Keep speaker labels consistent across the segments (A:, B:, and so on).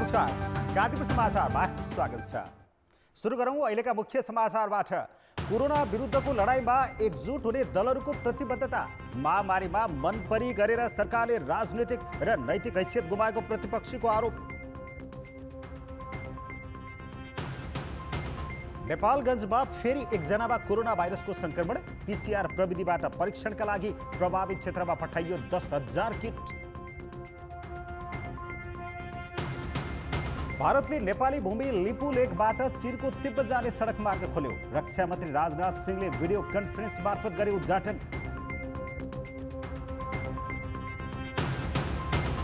A: नमस्कार, कान्तिपुर समाचारमा स्वागत छ। सुरु गरौँ अहिलेका मुख्य समाचारबाट। कोरोना विरुद्धको लडाईँमा एकजुट हुने दलहरूको प्रतिबद्धता। महामारीमा मनपरी गरेर सरकारले राजनीतिक र नैतिक हैसियत गुमाएको प्रतिपक्षीको आरोप। नेपालगञ्जमा फेरि एकजनामा कोरोना भाइरसको संक्रमण। पीसीआर प्रविधिबाट परीक्षणका लागि प्रभावित क्षेत्रमा पठाइयो 10,000 किट। भारतले नेपाली भूमि लिपुलेखबाट चीनको तिब्बत जाने सडक मार्ग खोल्यो। रक्षा मन्त्री राजनाथ सिंहले भिडियो कन्फरेन्स मार्फत गरे उद्घाटन।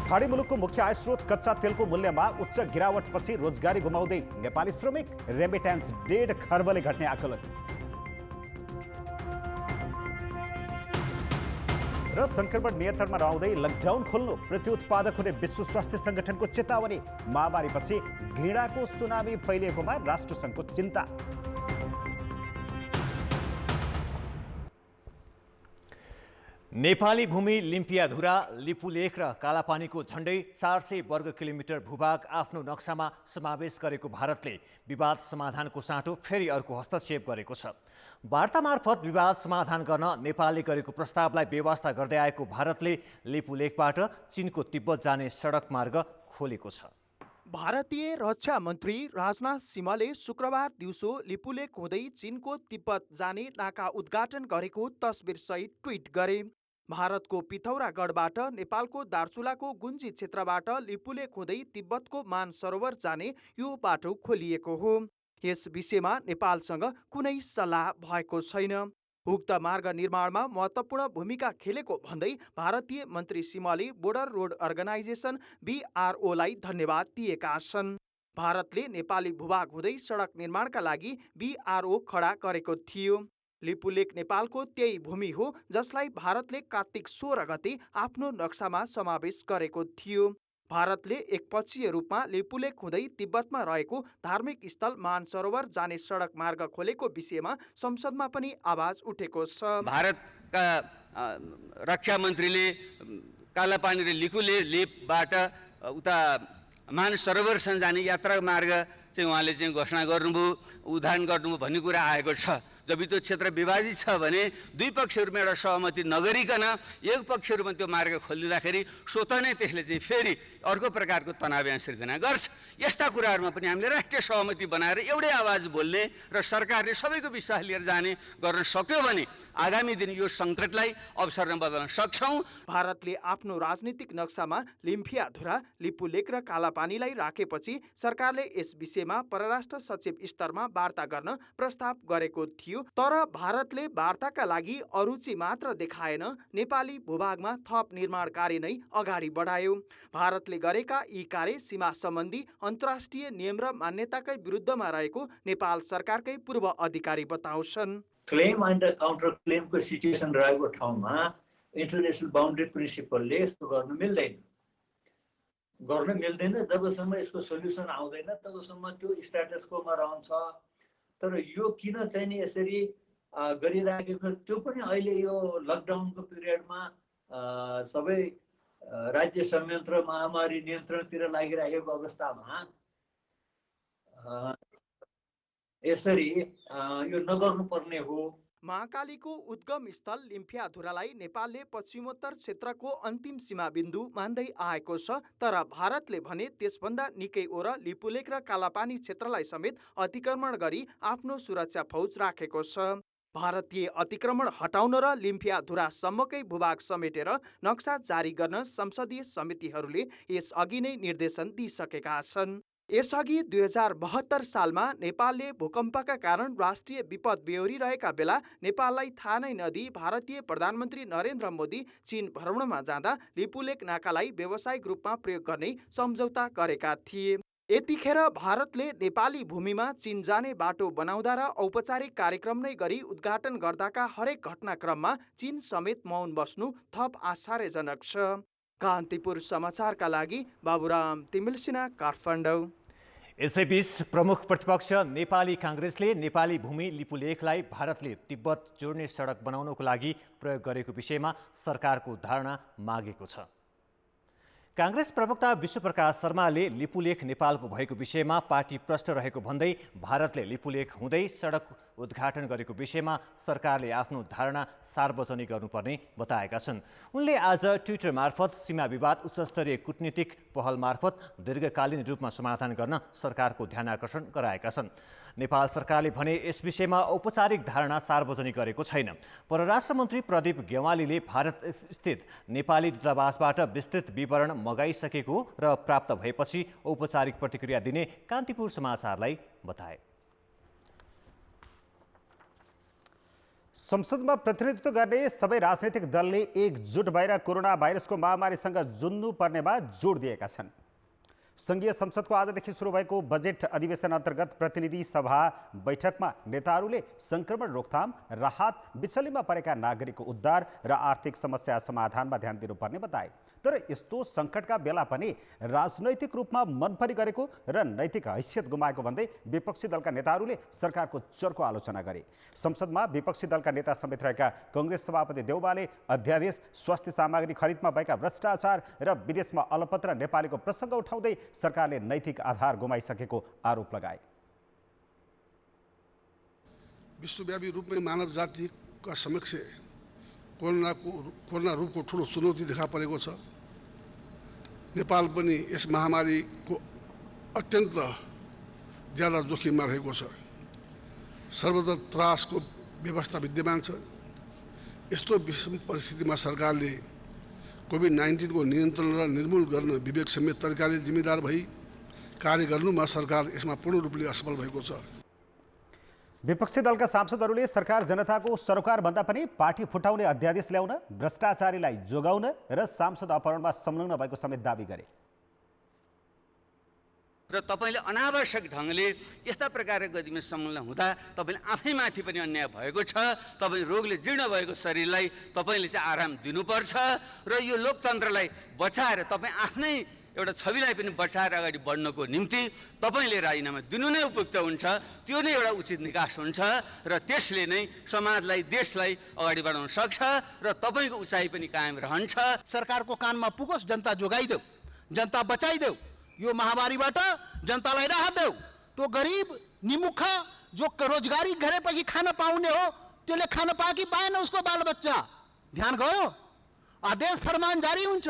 A: खाडी मुलुकको मुख्य आय स्रोत कच्चा तेलको मूल्यमा उच्च गिरावटपछि रोजगारी गुमाउँदै नेपाली श्रमिक। रेमिट्यान्स 1.5 खर्बले घट्ने आकलन। र संक्रमण नियन्त्रणमा नआउँदै लकडाउन खोल्नु प्रत्युत्पादक हुने विश्व स्वास्थ्य संगठनको चेतावनी। महामारीपछि घृणाको सुनामी फैलिएकोमा राष्ट्रसङ्घको चिन्ता।
B: नेपाली भूमि लिम्पियाधुरा, लिपुलेख र कालापानीको झण्डै 400 वर्ग किलोमिटर भूभाग आफ्नो नक्सामा समावेश गरेको भारतले विवाद समाधानको साँटो फेरि अर्को हस्तक्षेप गरेको छ। वार्ता मार्फत विवाद समाधान गर्न नेपालले गरेको प्रस्तावलाई बेवास्ता गर्दै आएको भारतले लिपुलेखबाट चीनको तिब्बत जाने सडक मार्ग खोलेको छ।
C: भारतीय रक्षा मन्त्री राजनाथ सिंहले शुक्रबार दिउँसो लिपुलेख हुँदै चीनको तिब्बत जाने नाका उद्घाटन गरेको तस्बिरसहित ट्विट गरे। भारतको पिथौरागढबाट नेपालको दार्चुलाको गुन्जी क्षेत्रबाट लिपुलेख हुँदै तिब्बतको मानसरोवर जाने यो बाटो खोलिएको हो। यस विषयमा नेपालसँग कुनै सल्लाह भएको छैन। उक्त मार्ग निर्माणमा महत्त्वपूर्ण भूमिका खेलेको भन्दै भारतीय मन्त्री सिंहले बोर्डर रोड अर्गनाइजेसन BROलाई धन्यवाद दिएका छन्। भारतले नेपाली भूभाग हुँदै सडक निर्माणका लागि BRO खडा गरेको थियो। लिपुलेख नेपालको त्यही भूमि हो जसलाई भारतले कार्तिक 16 गते आफ्नो नक्सामा समावेश गरेको थियो। भारतले एकपक्षीय रूपमा लिपुलेख हुँदै तिब्बतमा रहेको धार्मिक स्थल मानसरोवर जाने सडक मार्ग खोलेको विषयमा संसदमा पनि आवाज उठेको छ।
D: भारतका रक्षा मन्त्रीले कालापानी र लिपुलेखबाट उता मानसरोवरसम्म जाने यात्रा मार्ग चाहिँ उहाँले चाहिँ घोषणा गर्नुभयो, उद्घाटन गर्नुभयो भन्ने कुरा आएको छ। जब त्यो क्षेत्र विभाजित छ भने दुई पक्षहरूमा एउटा सहमति नगरिकन एक पक्षहरूमा त्यो मार्ग खोलिदिँदाखेरि स्वतः नै त्यसले चाहिँ फेरि अर्को प्रकारको तनाव यहाँ सिर्जना गर्छ। यस्ता कुराहरूमा पनि हामीले राष्ट्रिय सहमति बनाएर एउटै आवाज बोल्ने र सरकारले सबैको विश्वास लिएर जाने गर्न सक्यो भने आगामी दिन यो सङ्कटलाई अवसरमा बदल्न सक्छौँ।
C: भारतले आफ्नो राजनीतिक नक्सामा लिम्फियाधुरा, लिपुलेख र कालापानीलाई राखेपछि सरकारले यस विषयमा परराष्ट्र सचिव स्तरमा वार्ता गर्न प्रस्ताव गरेको थियो। तर भारतले वार्ताका लागि अरुचि मात्र देखाएन, नेपाली भूभागमा थप निर्माण कार्य नै अगाडि बढायो। भारतले गरेका यी कार्य सीमा सम्बन्धी अन्तर्राष्ट्रिय नियम र मान्यताकै विरुद्धमा रहेको नेपाल सरकारकै पूर्व अधिकारी बताउँछन्।
E: क्लेम एन्ड काउन्टर क्लेमको सिचुएसन रहेको ठाउँमा इन्टरनेसनल बाउन्ड्री प्रिन्सिपलले यस्तो गर्नु मिल्दैन। जबसम्म यसको सोल्युसन आउँदैन तबसम्म त्यो स्ट्याटस कोमा रहन्छ। तर यो किन चाहिँ नि यसरी गरिराखेको, त्यो पनि अहिले यो लकडाउनको पिरियडमा सबै राज्य संयन्त्र महामारी नियन्त्रणतिर लागिरहेको अवस्थामा यसरी यो नगर्नुपर्ने हो।
C: महाकालीको उद्गम स्थल लिम्फियाधुरालाई नेपालले पश्चिमोत्तर क्षेत्रको अन्तिम सीमा बिन्दु मान्दै आएको छ। तर भारतले भने त्यसभन्दा निकै ओर लिपुलेख र कालापानी क्षेत्रलाई समेत अतिक्रमण गरी आफ्नो सुरक्षा फौज राखेको छ। भारतीय अतिक्रमण हटाउन र लिम्फियाधुरासम्मकै भूभाग समेटेर नक्सा जारी गर्न संसदीय समितिहरूले यसअघि नै निर्देशन दिइसकेका छन्। यसअघि 2072 सालमा नेपालले भूकम्पका कारण राष्ट्रिय विपद बेहोरिरहेका बेला नेपाललाई थाहा नै नदिई भारतीय प्रधानमन्त्री नरेन्द्र मोदी चीन भ्रमणमा जाँदा लिपुलेख नाकालाई व्यावसायिक रूपमा प्रयोग गर्ने सम्झौता गरेका थिए। यतिखेर भारतले नेपाली भूमिमा चीन जाने बाटो बनाउँदा र औपचारिक कार्यक्रम नै गरी उद्घाटन गर्दाका हरेक घटनाक्रममा चीन समेत मौन बस्नु थप आश्चर्यजनक छ। कान्तिपुर समाचारका लागि बाबुराम तिमिलसिना, काठमाडौँ।
B: यसैबीच प्रमुख प्रतिपक्ष नेपाली काङ्ग्रेसले नेपाली भूमि लिपुलेखलाई भारतले तिब्बत जोड्ने सडक बनाउनको लागि प्रयोग गरेको विषयमा सरकारको धारणा मागेको छ। काङ्ग्रेस प्रवक्ता विश्वप्रकाश शर्माले लिपुलेख नेपालको भएको विषयमा पार्टी प्रष्ट रहेको भन्दै भारतले लिपुलेख हुँदै सडक उद्घाटन गरेको विषयमा सरकारले आफ्नो धारणा सार्वजनिक गर्नुपर्ने बताएका छन्। उनले आज ट्विटर मार्फत सीमा विवाद उच्चस्तरीय कूटनीतिक पहल मार्फत दीर्घकालीन रूपमा समाधान गर्न सरकारको ध्यान आकर्षण गराएका छन्। नेपाल सरकारले भने यस विषयमा औपचारिक धारणा सार्वजनिक गरेको छैन। परराष्ट्र मन्त्री प्रदीप गेवालीले भारत स्थित नेपाली दूतावासबाट विस्तृत विवरण मगाइसकेको र प्राप्त भएपछि औपचारिक प्रतिक्रिया दिने कान्तिपुर समाचारलाई बताए।
A: संसदमा प्रतिनिधित्व गर्ने सबै राजनैतिक दलले एकजुट भएर कोरोना भाइरसको महामारीसँग जुझ्नु पर्नेमा जोड दिएका छन्। संघीय संसदको आजदेखि सुरु भएको बजेट अधिवेशन अन्तर्गत प्रतिनिधि सभा बैठकमा नेताहरूले संक्रमण रोकथाम, राहत, विचलीमा परेका नागरिकको उद्धार र आर्थिक समस्या समाधानमा ध्यान दिनुपर्ने बताए। तर यस्तो सङ्कटका बेला पनि राजनैतिक रूपमा मनपरी गरेको र नैतिक हैसियत गुमाएको भन्दै विपक्षी दलका नेताहरूले सरकारको चर्को आलोचना गरे। संसदमा विपक्षी दलका नेता समेत रहेका कङ्ग्रेस सभापति देउवाले अध्यादेश, स्वास्थ्य सामग्री खरिदमा भएका भ्रष्टाचार र विदेशमा अलपत्र नेपालीको प्रसङ्ग उठाउँदै सरकारले नैतिक आधार गुमाइसकेको आरोप लगाए।
F: विश्वव्यापी रूपमै मानव जातिका समक्ष कोरोना रूपको ठुलो चुनौती देखा परेको छ। नेपाल पनि यस महामारीको अत्यन्त ज्यादा जोखिममा रहेको छ। सर्वत्र त्रासको व्यवस्था विद्यमान छ। यस्तो विषम परिस्थितिमा सरकारले कोभिड-19 को नियन्त्रण र निर्मूल गर्न विवेक समेत तरिकाले जिम्मेदार भई कार्य गर्नुमा सरकार यसमा पूर्ण रूपले असफल भएको छ।
A: विपक्षी दलका सांसदहरूले सरकार जनताको सरोकार भन्दा पनि पार्टी फुटाउने अध्यादेश ल्याउन, भ्रष्टाचारीलाई जोगाउन र सांसद अपहरणमा संलग्न भएको समेत दावी गरे।
D: र तपाईँले अनावश्यक ढङ्गले यस्ता प्रकारका गतिमा संलग्न हुँदा तपाईँले आफैमाथि पनि अन्याय भएको छ। तपाईँ रोगले जीर्ण भएको शरीरलाई तपाईँले चाहिँ आराम दिनुपर्छ र यो लोकतन्त्रलाई बचाएर तपाईँ आफ्नै एउटा छविलाई पनि बचाएर अगाडि बढ्नको निम्ति तपाईँले राजीनामा दिनु नै उपयुक्त हुन्छ। त्यो नै एउटा उचित निकास हुन्छ र त्यसले नै समाजलाई, देशलाई अगाडि बढाउन सक्छ र तपाईँको उचाइ पनि कायम रहन्छ।
C: सरकारको कानमा पुगोस्, जनता जोगाइदेऊ, जनता बचाइदेऊ, यो महामारीबाट जनतालाई राहत देऊ। त्यो गरिब निमुख जो रोजगारी गरेपछि खान पाउने हो, त्यसले खान पाए कि पाएन उसको बालबच्चा, ध्यान गयो? आदेश फरमान जारी हुन्छ,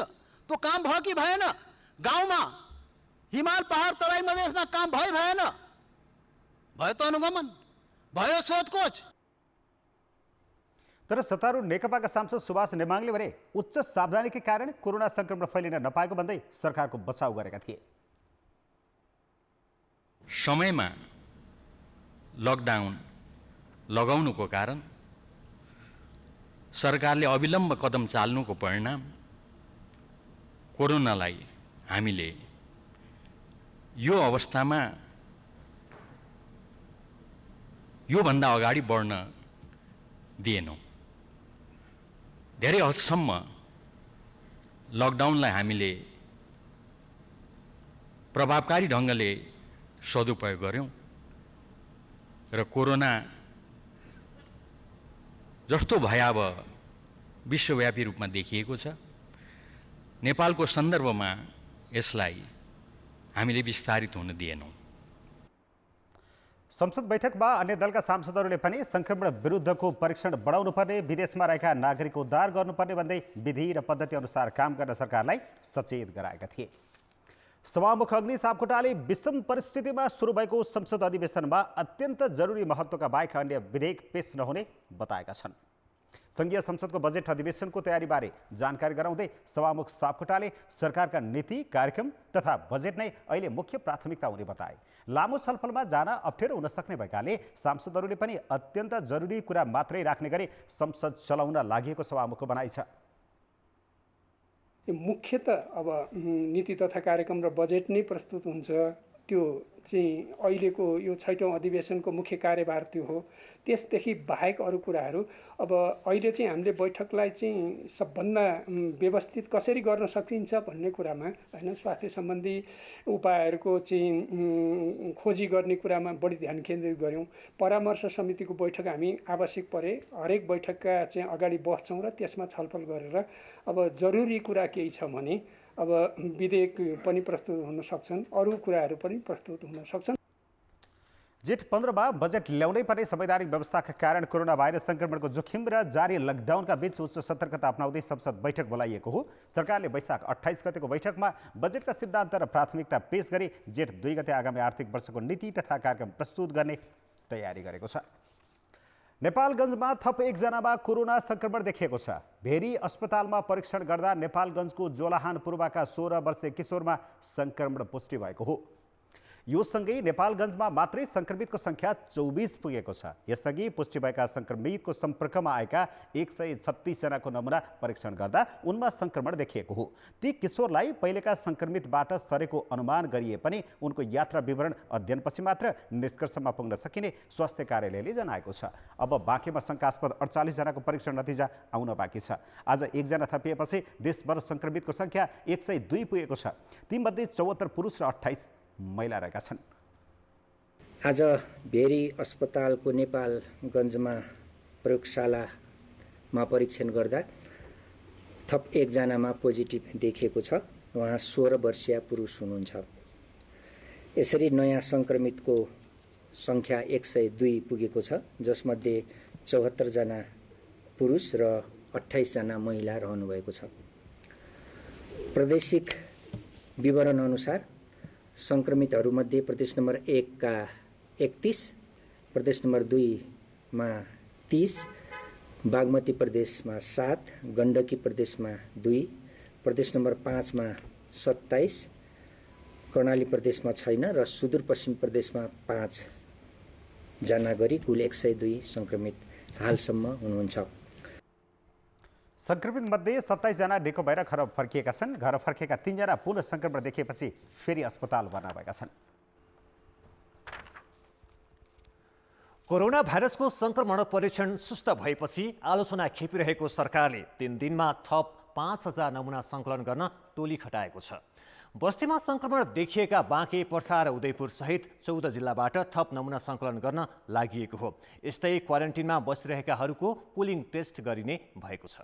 C: त्यो काम भयो कि भएन? गाउँमा हिमाल पहाड तराई मधेसमा काम भयो भएन? भयो त अनुगमन, भयो सोधखोज।
A: तर सत्तारूढ नेकपाका सांसद सुभाष नेमाङले भने उच्च सावधानीकै कारण कोरोना संक्रमण फैलिन नपाएको भन्दै सरकारको बचाउ गरेका थिए।
G: समयमा लकडाउन लगाउनुको कारण सरकारले अविलम्ब कदम चाल्नुको परिणाम कोरोनालाई हामीले यो अवस्थामा योभन्दा अगाडि बढ्न दिएनौँ। धेरै हदसम्म लकडाउनलाई हामीले प्रभावकारी ढङ्गले सदुपयोग गर्यौँ र कोरोना जस्तो भयावह विश्वव्यापी रूपमा देखिएको छ, नेपालको सन्दर्भमा यसलाई हामीले विस्तारित हुन दिएनौँ।
A: संसद बैठकमा अन्य दलका सांसदहरूले पनि संक्रमण विरुद्धको परीक्षण बढाउनु पर्ने, विदेशमा रहेका नागरिकको उद्धार गर्नुपर्ने भन्दै विधि र पद्धति अनुसार काम गर्न सरकारलाई सचेत गराएका थिए। सभामुख अग्नि सापकोटाले विषम परिस्थितिमा सुरु भएको संसद अधिवेशनमा अत्यन्त जरुरी महत्त्वका बाहेक अन्य विधेयक पेश नहुने बताएका छन्। संघीय संसदको बजेट अधिवेशनको तयारीबारे जानकारी गराउँदै सभामुख सापकोटाले सरकारका नीति, कार्यक्रम तथा बजेट नै अहिले मुख्य प्राथमिकता हुने बताए। लामो छलफलमा जान अप्ठ्यारो हुन सक्ने भएकाले सांसदहरूले पनि अत्यन्त जरुरी कुरा मात्रै राख्ने गरी संसद चलाउन लागि सभामुखको भनाइ छ।
H: मुख्यतः अब नीति तथा कार्यक्रम र बजेट नै प्रस्तुत हुन्छ, त्यो चाहिँ अहिलेको यो 6औं अधिवेशनको मुख्य कार्यभार त्यो हो। त्यसदेखि बाहेक अरू कुराहरू अब अहिले चाहिँ हामीले बैठकलाई चाहिँ सबभन्दा व्यवस्थित कसरी गर्न सकिन्छ भन्ने कुरामा हैन, स्वास्थ्य सम्बन्धी उपायहरूको चाहिँ खोजी गर्ने कुरामा बढी ध्यान केन्द्रित गऱ्यौँ। परामर्श समितिको बैठक हामी आवश्यक परे हरेक बैठकका चाहिँ अगाडि बस्छौँ र त्यसमा छलफल गरेर अब जरुरी कुरा केही छ भने अब विधेयक पनि प्रस्तुत हुन सक्छन्, अरू कुराहरू पनि प्रस्तुत हुन सक्छन्।
A: जेठ 15मा बजेट ल्याउनै पर्ने संवैधानिक व्यवस्थाका कारण कोरोना भाइरस संक्रमणको जोखिम र जारी लकडाउनका बीच उच्च सतर्कता अपनाउँदै संसद बैठक बोलाइएको हो। सरकारले वैशाख 28 गतेको बैठकमा बजेटका सिद्धान्त र प्राथमिकता पेश गरी जेठ 2 गते आगामी आर्थिक वर्षको नीति तथा कार्यक्रम प्रस्तुत गर्ने तयारी गरेको छ। नेपालगञ्जमा थप एकजनामा कोरोना संक्रमण देखिएको छ। भेरी अस्पतालमा परीक्षण गर्दा नेपालगञ्जको जोलाहान पूर्वका 16 वर्षीय किशोरमा संक्रमण पुष्टि भएको हो। यो सँगै नेपालगञ्जमा मात्रै संक्रमितको संख्या 24 पुगेको छ। यसअघि पुष्टि भएका संक्रमितको सम्पर्कमा आएका 136 जनाको नमुना परीक्षण गर्दा उनमा संक्रमण देखिएको हो। ती किशोरलाई पहिलेका संक्रमितबाट सरेको अनुमान गरिए पनि उनको यात्रा विवरण अध्ययनपछि मात्र निष्कर्षमा पुग्न सकिने स्वास्थ्य कार्यालयले जनाएको छ। अब बाँकीमा शङ्कास्पद 48 जनाको परीक्षण नतिजा आउन बाँकी छ। आज 1 जना थपिएपछि देशभर संक्रमितको संख्या 102 पुगेको छ। तीमध्ये 74 पुरुष र 28 महिला रहेका छन्।
I: आज भेरी अस्पतालको नेपालगञ्जमा प्रयोगशालामा परीक्षण गर्दा थप 1 जनामा पोजिटिभ देखिएको छ। उहाँ 16 वर्षीय पुरुष हुनुहुन्छ। यसरी नयाँ संक्रमितको संख्या 102 पुगेको छ, जसमध्ये 74 जना पुरुष र 28 जना महिला रहनुभएको छ। प्रादेशिक विवरण अनुसार संक्रमितहरूमध्ये प्रदेश नम्बर 1 का 31, प्रदेश नम्बर 2 मा 30, बागमती प्रदेशमा 7, गण्डकी प्रदेशमा 2, प्रदेश नम्बर 5 मा 27, कर्णाली प्रदेशमा छैन र सुदूरपश्चिम प्रदेशमा 5 जना गरी कुल 102 संक्रमित हालसम्म हुनुहुन्छ।
A: संक्रमित मध्ये 27 जना निको भएर घर फर्किएका छन्। घर फर्केका 3 जना पुनः संक्रमण देखिएपछि फेरि अस्पताल भर्ना भएका छन्।
B: कोरोना भाइरसको संक्रमण परीक्षण सुस्त भएपछि आलोचना खेपिरहेको सरकारले 3 दिनमा थप 5000 नमुना सङ्कलन गर्न टोली खटाएको छ। बस्तीमा संक्रमण देखिएका बाँके, पर्सा र उदयपुर सहित 14 जिल्लाबाट थप नमुना सङ्कलन गर्न लागि हो। यस्तै क्वारेन्टिनमा बसिरहेकाहरूको पुलिङ टेस्ट गरिने भएको छ।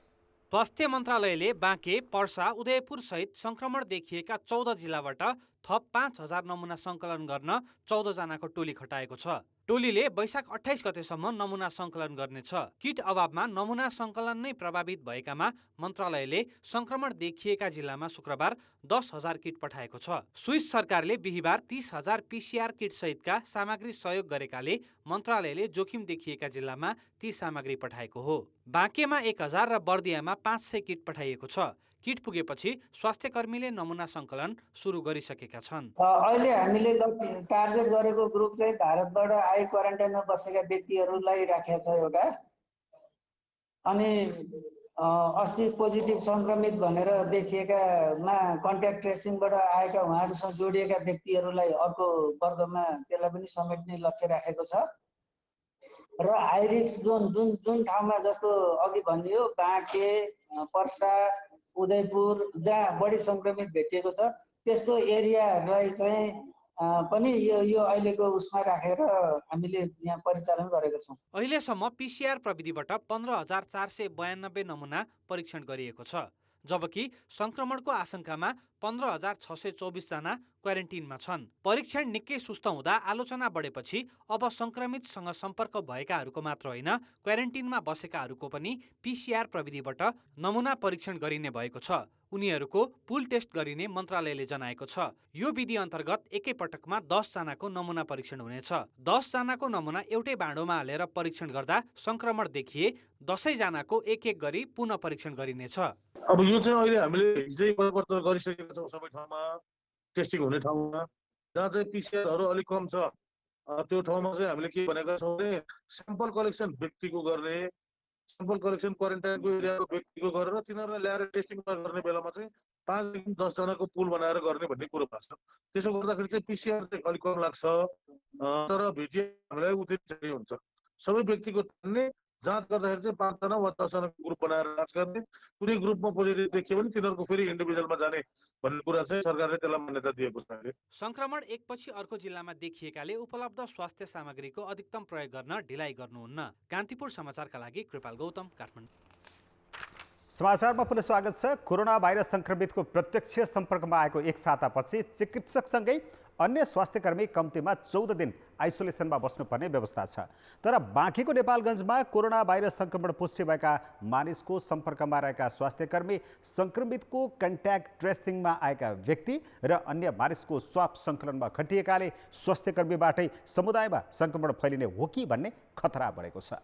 J: स्वास्थ्य मन्त्रालयले बाँके, पर्सा, उदयपुर सहित संक्रमण देखिएका 14 जिल्लाबाट थप 5000 नमुना सङ्कलन गर्न 14 जनाको टोली खटाएको छ। टोलीले वैशाख 28 गतेसम्म नमुना सङ्कलन गर्नेछ। किट अभावमा नमुना सङ्कलन नै प्रभावित भएकामा मन्त्रालयले संक्रमण देखिएका जिल्लामा शुक्रबार 10,000 किट पठाएको छ। स्विस सरकारले बिहिबार 30,000 PCR किट सहितका सामग्री सहयोग गरेकाले मन्त्रालयले जोखिम देखिएका जिल्लामा ती सामग्री पठाएको हो। बाँकेमा 1000 र बर्दियामा 500 किट पठाइएको छ। किट पुगेपछि स्वास्थ्यकर्मीले नमुना सङ्कलन सुरु गरिसकेका छन्।
K: अहिले हामीले टार्गेट गरेको ग्रुप चाहिँ भारतबाट आई क्वारेन्टाइनमा बसेका व्यक्तिहरूलाई राखेको छ एउटा। अनि अस्ति पोजिटिभ सङ्क्रमित भनेर देखिएकामा कन्ट्याक्ट ट्रेसिङबाट आएका उहाँहरूसँग जोडिएका व्यक्तिहरूलाई अर्को वर्गमा त्यसलाई पनि समेट्ने लक्ष्य राखेको छ। र हाई रिस्क जोन जुन ठाउँमा जस्तो अघि भनियो बाँके, पर्सा, उदयपुर जहाँ बढी संक्रमित भेटिएको छ त्यस्तो एरियाहरूलाई चाहिँ पनि यो अहिलेको उसमा राखेर हामीले यहाँ परिचालन गरेका छौँ।
J: अहिलेसम्म PCR प्रविधिबाट 15,492 नमुना परीक्षण गरिएको छ, जबकि संक्रमणको आशंकामा 15,624 जना क्वारेन्टिनमा छन्। परीक्षण निकै सुस्त हुँदा आलोचना बढेपछि अब संक्रमितसँग सम्पर्क भएकाहरूको मात्र होइन, क्वारेन्टिनमा बसेकाहरूको पनि PCR प्रविधिबाट नमुना परीक्षण गरिने भएको छ। उनीहरूको पुल टेस्ट गरिने मन्त्रालयले जनाएको छ। यो विधि अन्तर्गत एकै पटकमा 10 जनाको नमुना परीक्षण हुनेछ। 10 जनाको नमुना एउटै भाँडोमा हालेर परीक्षण गर्दा संक्रमण देखिए 10 जनाको एक गरी पुनः परीक्षण गरिनेछ।
L: अब यो चाहिँ अहिले हामीले हिजै परिवर्तन गरिसकेका छौँ। सबै ठाउँमा टेस्टिङ हुने ठाउँमा जहाँ चाहिँ PCR अलिक कम छ त्यो ठाउँमा चाहिँ हामीले के भनेका छौँ भने स्याम्पल कलेक्सन व्यक्तिको गर्ने, स्याम्पल कलेक्सन क्वारेन्टाइनको एरियाको व्यक्तिको गरेर तिनीहरूलाई ल्याएर टेस्टिङ गर्ने बेलामा चाहिँ 5 देखि 10 जनाको पुल बनाएर गर्ने भन्ने कुरो भएको छ। त्यसो गर्दाखेरि चाहिँ PCR चाहिँ अलिक कम लाग्छ, तर भिडियो हामीलाई उद्देश्य हुन्छ। सबै व्यक्तिको तान्ने, जाँच गर्दाखेरि चाहिँ 5 जना वा 10 जनाको ग्रुप बनाएर जाँच गर्ने। कुनै ग्रुपमा पोजिटिभ देखियो भने तिनीहरूको फेरि इन्डिभिजुअलमा जाने भन्ने कुरा चाहिँ सरकारले त्यसलाई मान्यता दिएको छ।
J: संक्रमण एकपछि अर्को जिल्लामा देखिएकाले उपलब्ध स्वास्थ्य सामग्रीको अधिकतम प्रयोग गर्न ढिलाइ गर्नुहुन्न। कान्तिपुर समाचारका लागि कृपाल गौतम, काठमाडौँ।
A: समाचारमा पुनः स्वागत छ। कोरोना भाइरस संक्रमितको प्रत्यक्ष सम्पर्कमा आएको एक सातापछि चिकित्सकसँगै अन्य स्वास्थ्यकर्मी कम्तीमा 14 दिन आइसोलेसनमा बस्नुपर्ने व्यवस्था छ। तर बाँकीको नेपालगञ्जमा कोरोना भाइरस संक्रमण पुष्टि भएका मानिसको सम्पर्कमा रहेका स्वास्थ्यकर्मी, संक्रमितको कन्ट्याक्ट ट्रेसिङमा आएका व्यक्ति र अन्य मानिसको स्वाप सङ्कलनमा खटिएकाले स्वास्थ्यकर्मीबाटै समुदायमा संक्रमण फैलिने हो कि भन्ने खतरा बढेको छ।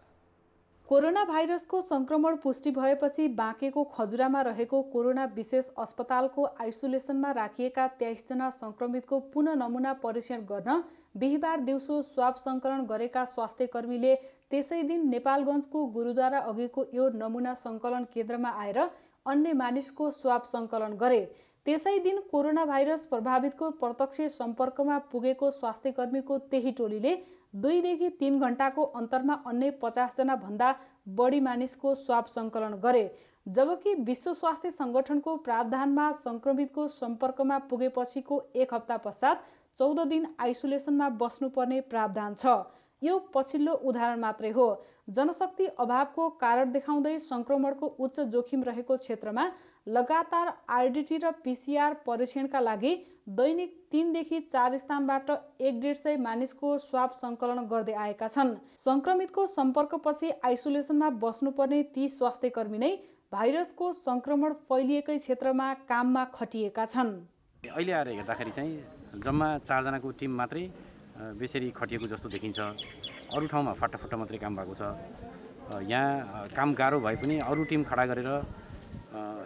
M: कोरोना भाइरसको संक्रमण पुष्टि भएपछि बाँकेको खजुरामा रहेको कोरोना विशेष अस्पतालको आइसोलेसनमा राखिएका 23 जना संक्रमितको पुनः नमुना परीक्षण गर्न बिहिबार दिउँसो स्वाब सङ्कलन गरेका स्वास्थ्यकर्मीले त्यसै दिन नेपालगञ्जको गुरुद्वारा अघिको यो नमुना सङ्कलन केन्द्रमा आएर अन्य मानिसको स्वाब सङ्कलन गरे। त्यसै दिन कोरोना भाइरस प्रभावितको प्रत्यक्ष सम्पर्कमा पुगेको स्वास्थ्यकर्मीको त्यही टोलीले 2 देखि 3 घण्टाको अन्तरमा अन्य 50 जना भन्दा बढी मानिसको स्वाब सङ्कलन गरे। जबकि विश्व स्वास्थ्य सङ्गठनको प्रावधानमा संक्रमितको सम्पर्कमा पुगेपछिको 1 हप्ता पश्चात 14 दिन आइसोलेसनमा बस्नुपर्ने प्रावधान छ। यो पछिल्लो उदाहरण मात्रै हो। जनशक्ति अभावको कारण देखाउँदै संक्रमणको उच्च जोखिम रहेको क्षेत्रमा लगातार आरडिटी र पिसिआर परीक्षणका लागि दैनिक 3 देखि 4 स्थानबाट 150 मानिसको स्वाब सङ्कलन गर्दै आएका छन्। संक्रमितको सम्पर्कपछि आइसोलेसनमा बस्नुपर्ने ती स्वास्थ्यकर्मी नै भाइरसको संक्रमण फैलिएकै क्षेत्रमा काममा खटिएका छन्।
N: अहिले आएर हेर्दाखेरि चाहिँ जम्मा 4 जनाको टिम मात्रै बेसरी खटिएको जस्तो देखिन्छ। अरू ठाउँमा फटाफट मात्रै काम भएको छ। यहाँ काम गाह्रो भए पनि अरू टिम खडा गरेर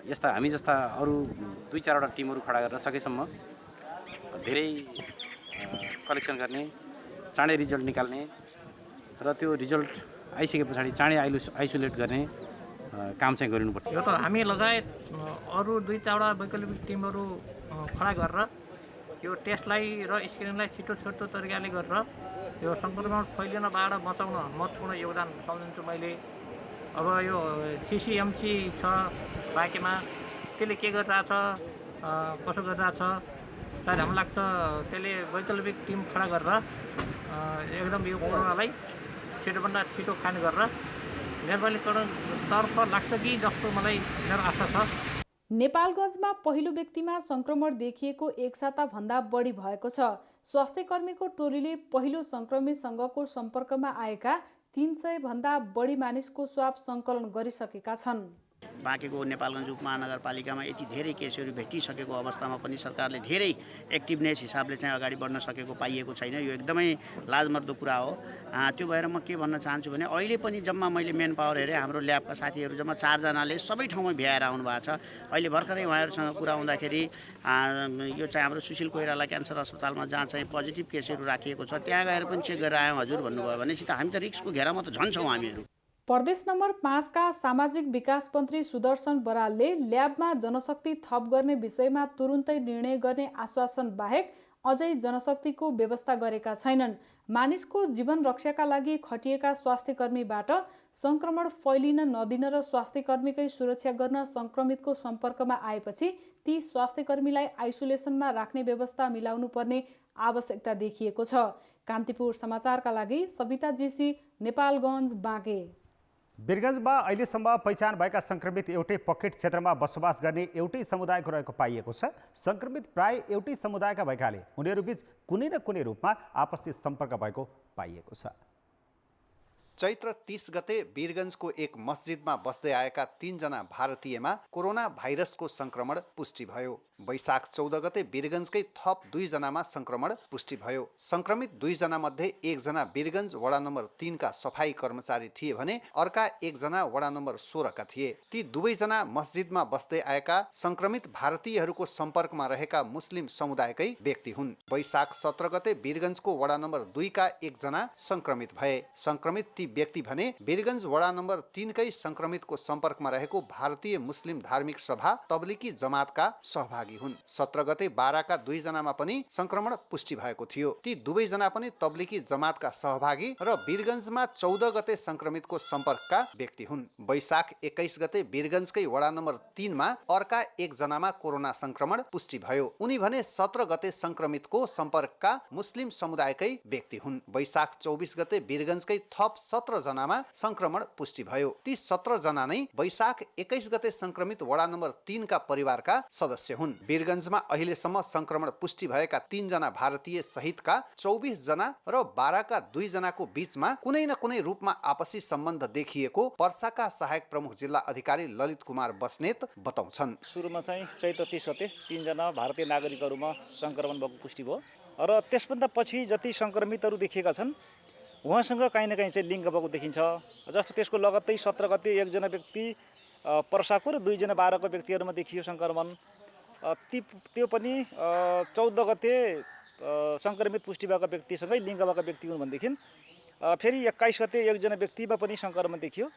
N: यस्ता हामी जस्ता अरू 2-4वटा टिमहरू खडा गरेर सकेसम्म धेरै कलेक्सन गर्ने, चाँडै रिजल्ट निकाल्ने र त्यो रिजल्ट आइसके पछाडि चाँडै आइसोलेट गर्ने काम चाहिँ गरिनुपर्छ।
O: यो त हामी लगायत अरू 2-4वटा वैकल्पिक टिमहरू खडा गरेर यो टेस्टलाई र स्क्रिनिङलाई छिटो तरिकाले गरेर यो सङ्क्रमण फैलिनबाट बचाउन महत्त्वपूर्ण योगदान सम्झिन्छु मैले। अब यो सिसिएमसी छ बाँकेमा, त्यसले के गरिरहेछ, कसो गरिरहेछ, सायद हामीलाई लाग्छ त्यसले वैकल्पिक टिम खडा गरेर एकदम यो कोरोनालाई छिटोभन्दा छिटो खाने गरेर निर्मलीकरणतर्फ लाग्छ कि जस्तो मलाई मेरो आशा छ।
M: नेपालगञ्जमा पहिलो व्यक्तिमा संक्रमण देखिएको 1 साताभन्दा बढी भएको छ। स्वास्थ्यकर्मीको टोलीले पहिलो संक्रमितसँगको सम्पर्कमा आएका 300 भन्दा बढी मानिसको स्वाब सङ्कलन गरिसकेका छन्।
P: बाँकेको नेपालगञ्ज उपमहानगरपालिकामा यति धेरै केसहरू भेटिसकेको अवस्थामा पनि सरकारले धेरै एक्टिभनेस हिसाबले चाहिँ अगाडि बढ्न सकेको पाइएको छैन। यो एकदमै लाजमर्दो कुरा हो। त्यो भएर म के भन्न चाहन्छु भने अहिले पनि जम्मा मैले मेन पावर हेरेँ, हाम्रो ल्याबका साथीहरू जम्मा 4 जनाले सबै ठाउँमा भ्याएर आउनु भएको छ। अहिले भर्खरै उहाँहरूसँग कुरा हुँदाखेरि यो चाहिँ हाम्रो सुशील कोइराला क्यान्सर अस्पतालमा जहाँ चाहिँ पोजिटिभ केसहरू राखिएको छ त्यहाँ गएर पनि चेक गरेर आयौँ हजुर भन्नुभयो भनेपछि त हामी त रिस्कको घेरामा त झन् छौँ हामीहरू।
M: प्रदेश नम्बर 5 का सामाजिक विकास मन्त्री सुदर्शन बरालले ल्याबमा जनशक्ति थप गर्ने विषयमा तुरुन्तै निर्णय गर्ने आश्वासन बाहेक अझै जनशक्तिको व्यवस्था गरेका छैनन्। मानिसको जीवन रक्षाका लागि खटिएका स्वास्थ्यकर्मीबाट संक्रमण फैलिन नदिन र स्वास्थ्यकर्मीकै सुरक्षा गर्न संक्रमितको सम्पर्कमा आएपछि ती स्वास्थ्यकर्मीलाई आइसोलेसनमा राख्ने व्यवस्था मिलाउनु पर्ने आवश्यकता देखिएको छ। कान्तिपुर समाचारका लागि सविता जेसी, नेपालगञ्ज, बाँके।
A: वीरगञ्जमा अहिलेसम्म पहिचान भएका संक्रमित एउटै पकेट क्षेत्रमा बसोबास गर्ने एउटै समुदायको रहेको पाइएको छ। संक्रमित प्राय एउटै समुदायका भएकाले उनीहरूबीच कुनै न कुनै रूपमा आपसी सम्पर्क भएको पाइएको छ।
Q: चैत्र 30 गते वीरगञ्जको एक मस्जिदमा बस्दै आएका 3 जना भारतीयमा कोरोना भाइरसको संक्रमण पुष्टि भयो। वैशाख 14 गते वीरगञ्जकै थप 2 जनामा संक्रमण पुष्टि भयो। संक्रमित 2 जना मध्ये 1 जना वीरगञ्ज वडा नम्बर 3 का सफाई कर्मचारी थिए भने अर्का 1 जना वडा नम्बर 16 का थिए। ती दुवै जना मस्जिदमा बस्दै आएका संक्रमित भारतीयहरूको सम्पर्कमा रहेका मुस्लिम समुदायकै व्यक्ति हुन्। वैशाख 17 गते वीरगञ्जको वडा नम्बर 2 का 1 जना संक्रमित भए। संक्रमित ती व्यक्ति भने वीरगञ्ज वडा नम्बर 3 कै संक्रमितको सम्पर्कमा रहेको भारतीय मुस्लिम धार्मिक सभा तब्लिकी जमातका सहभागी हुन्। 17 गते 12 का 2 जनामा पनि संक्रमण पुष्टि भएको थियो। ती दुवै जना पनि तब्लिकी जमातका सहभागी र वीरगञ्जमा 14 गते संक्रमितको सम्पर्कका व्यक्ति हुन्। वैशाख 21 गते वीरगञ्जकै वडा नम्बर 3 मा अर्का 1 जनामा कोरोना संक्रमण पुष्टि भयो। उनी भने 17 गते संक्रमितको सम्पर्कका मुस्लिम समुदायकै व्यक्ति हुन्। वैशाख 24 गते वीरगञ्जकै थप 17 जनामा संक्रमण पुष्टि भयो। ती 17 जना नै वैशाख 21 गते संक्रमित वडा नम्बर 3 का परिवारका सदस्य हुन्। वीरगञ्जमा अहिलेसम्म संक्रमण पुष्टि भएका 3 जना भारतीय सहितका 24 जना र 12 का 2 जनाको बीचमा कुनै न कुनै रूपमा आपसी सम्बन्ध देखिएको पर्साका सहायक प्रमुख जिल्ला अधिकारी ललित कुमार बस्नेत बताउँछन्।
R: सुरुमा चाहिँ चैत्र 30 गते 3 जना भारतीय नागरिकहरूमा संक्रमण भएको पुष्टि भयो र त्यसभन्दा पछि जति संक्रमितहरू देखिएका छन् उहाँसँग काहीँ न काहीँ चाहिँ लिङ्क भएको देखिन्छ। जस्तो त्यसको लगत्तै 17 गते 1 जना व्यक्ति पर्साको र 2 जना 12 को व्यक्तिहरूमा देखियो संक्रमण। त्यो पनि 14 गते संक्रमित पुष्टि भएको व्यक्तिसँगै लिङ्क भएको व्यक्ति हुन् भनेदेखि फेरि 21 गते 1 जना व्यक्तिमा पनि संक्रमण देखियो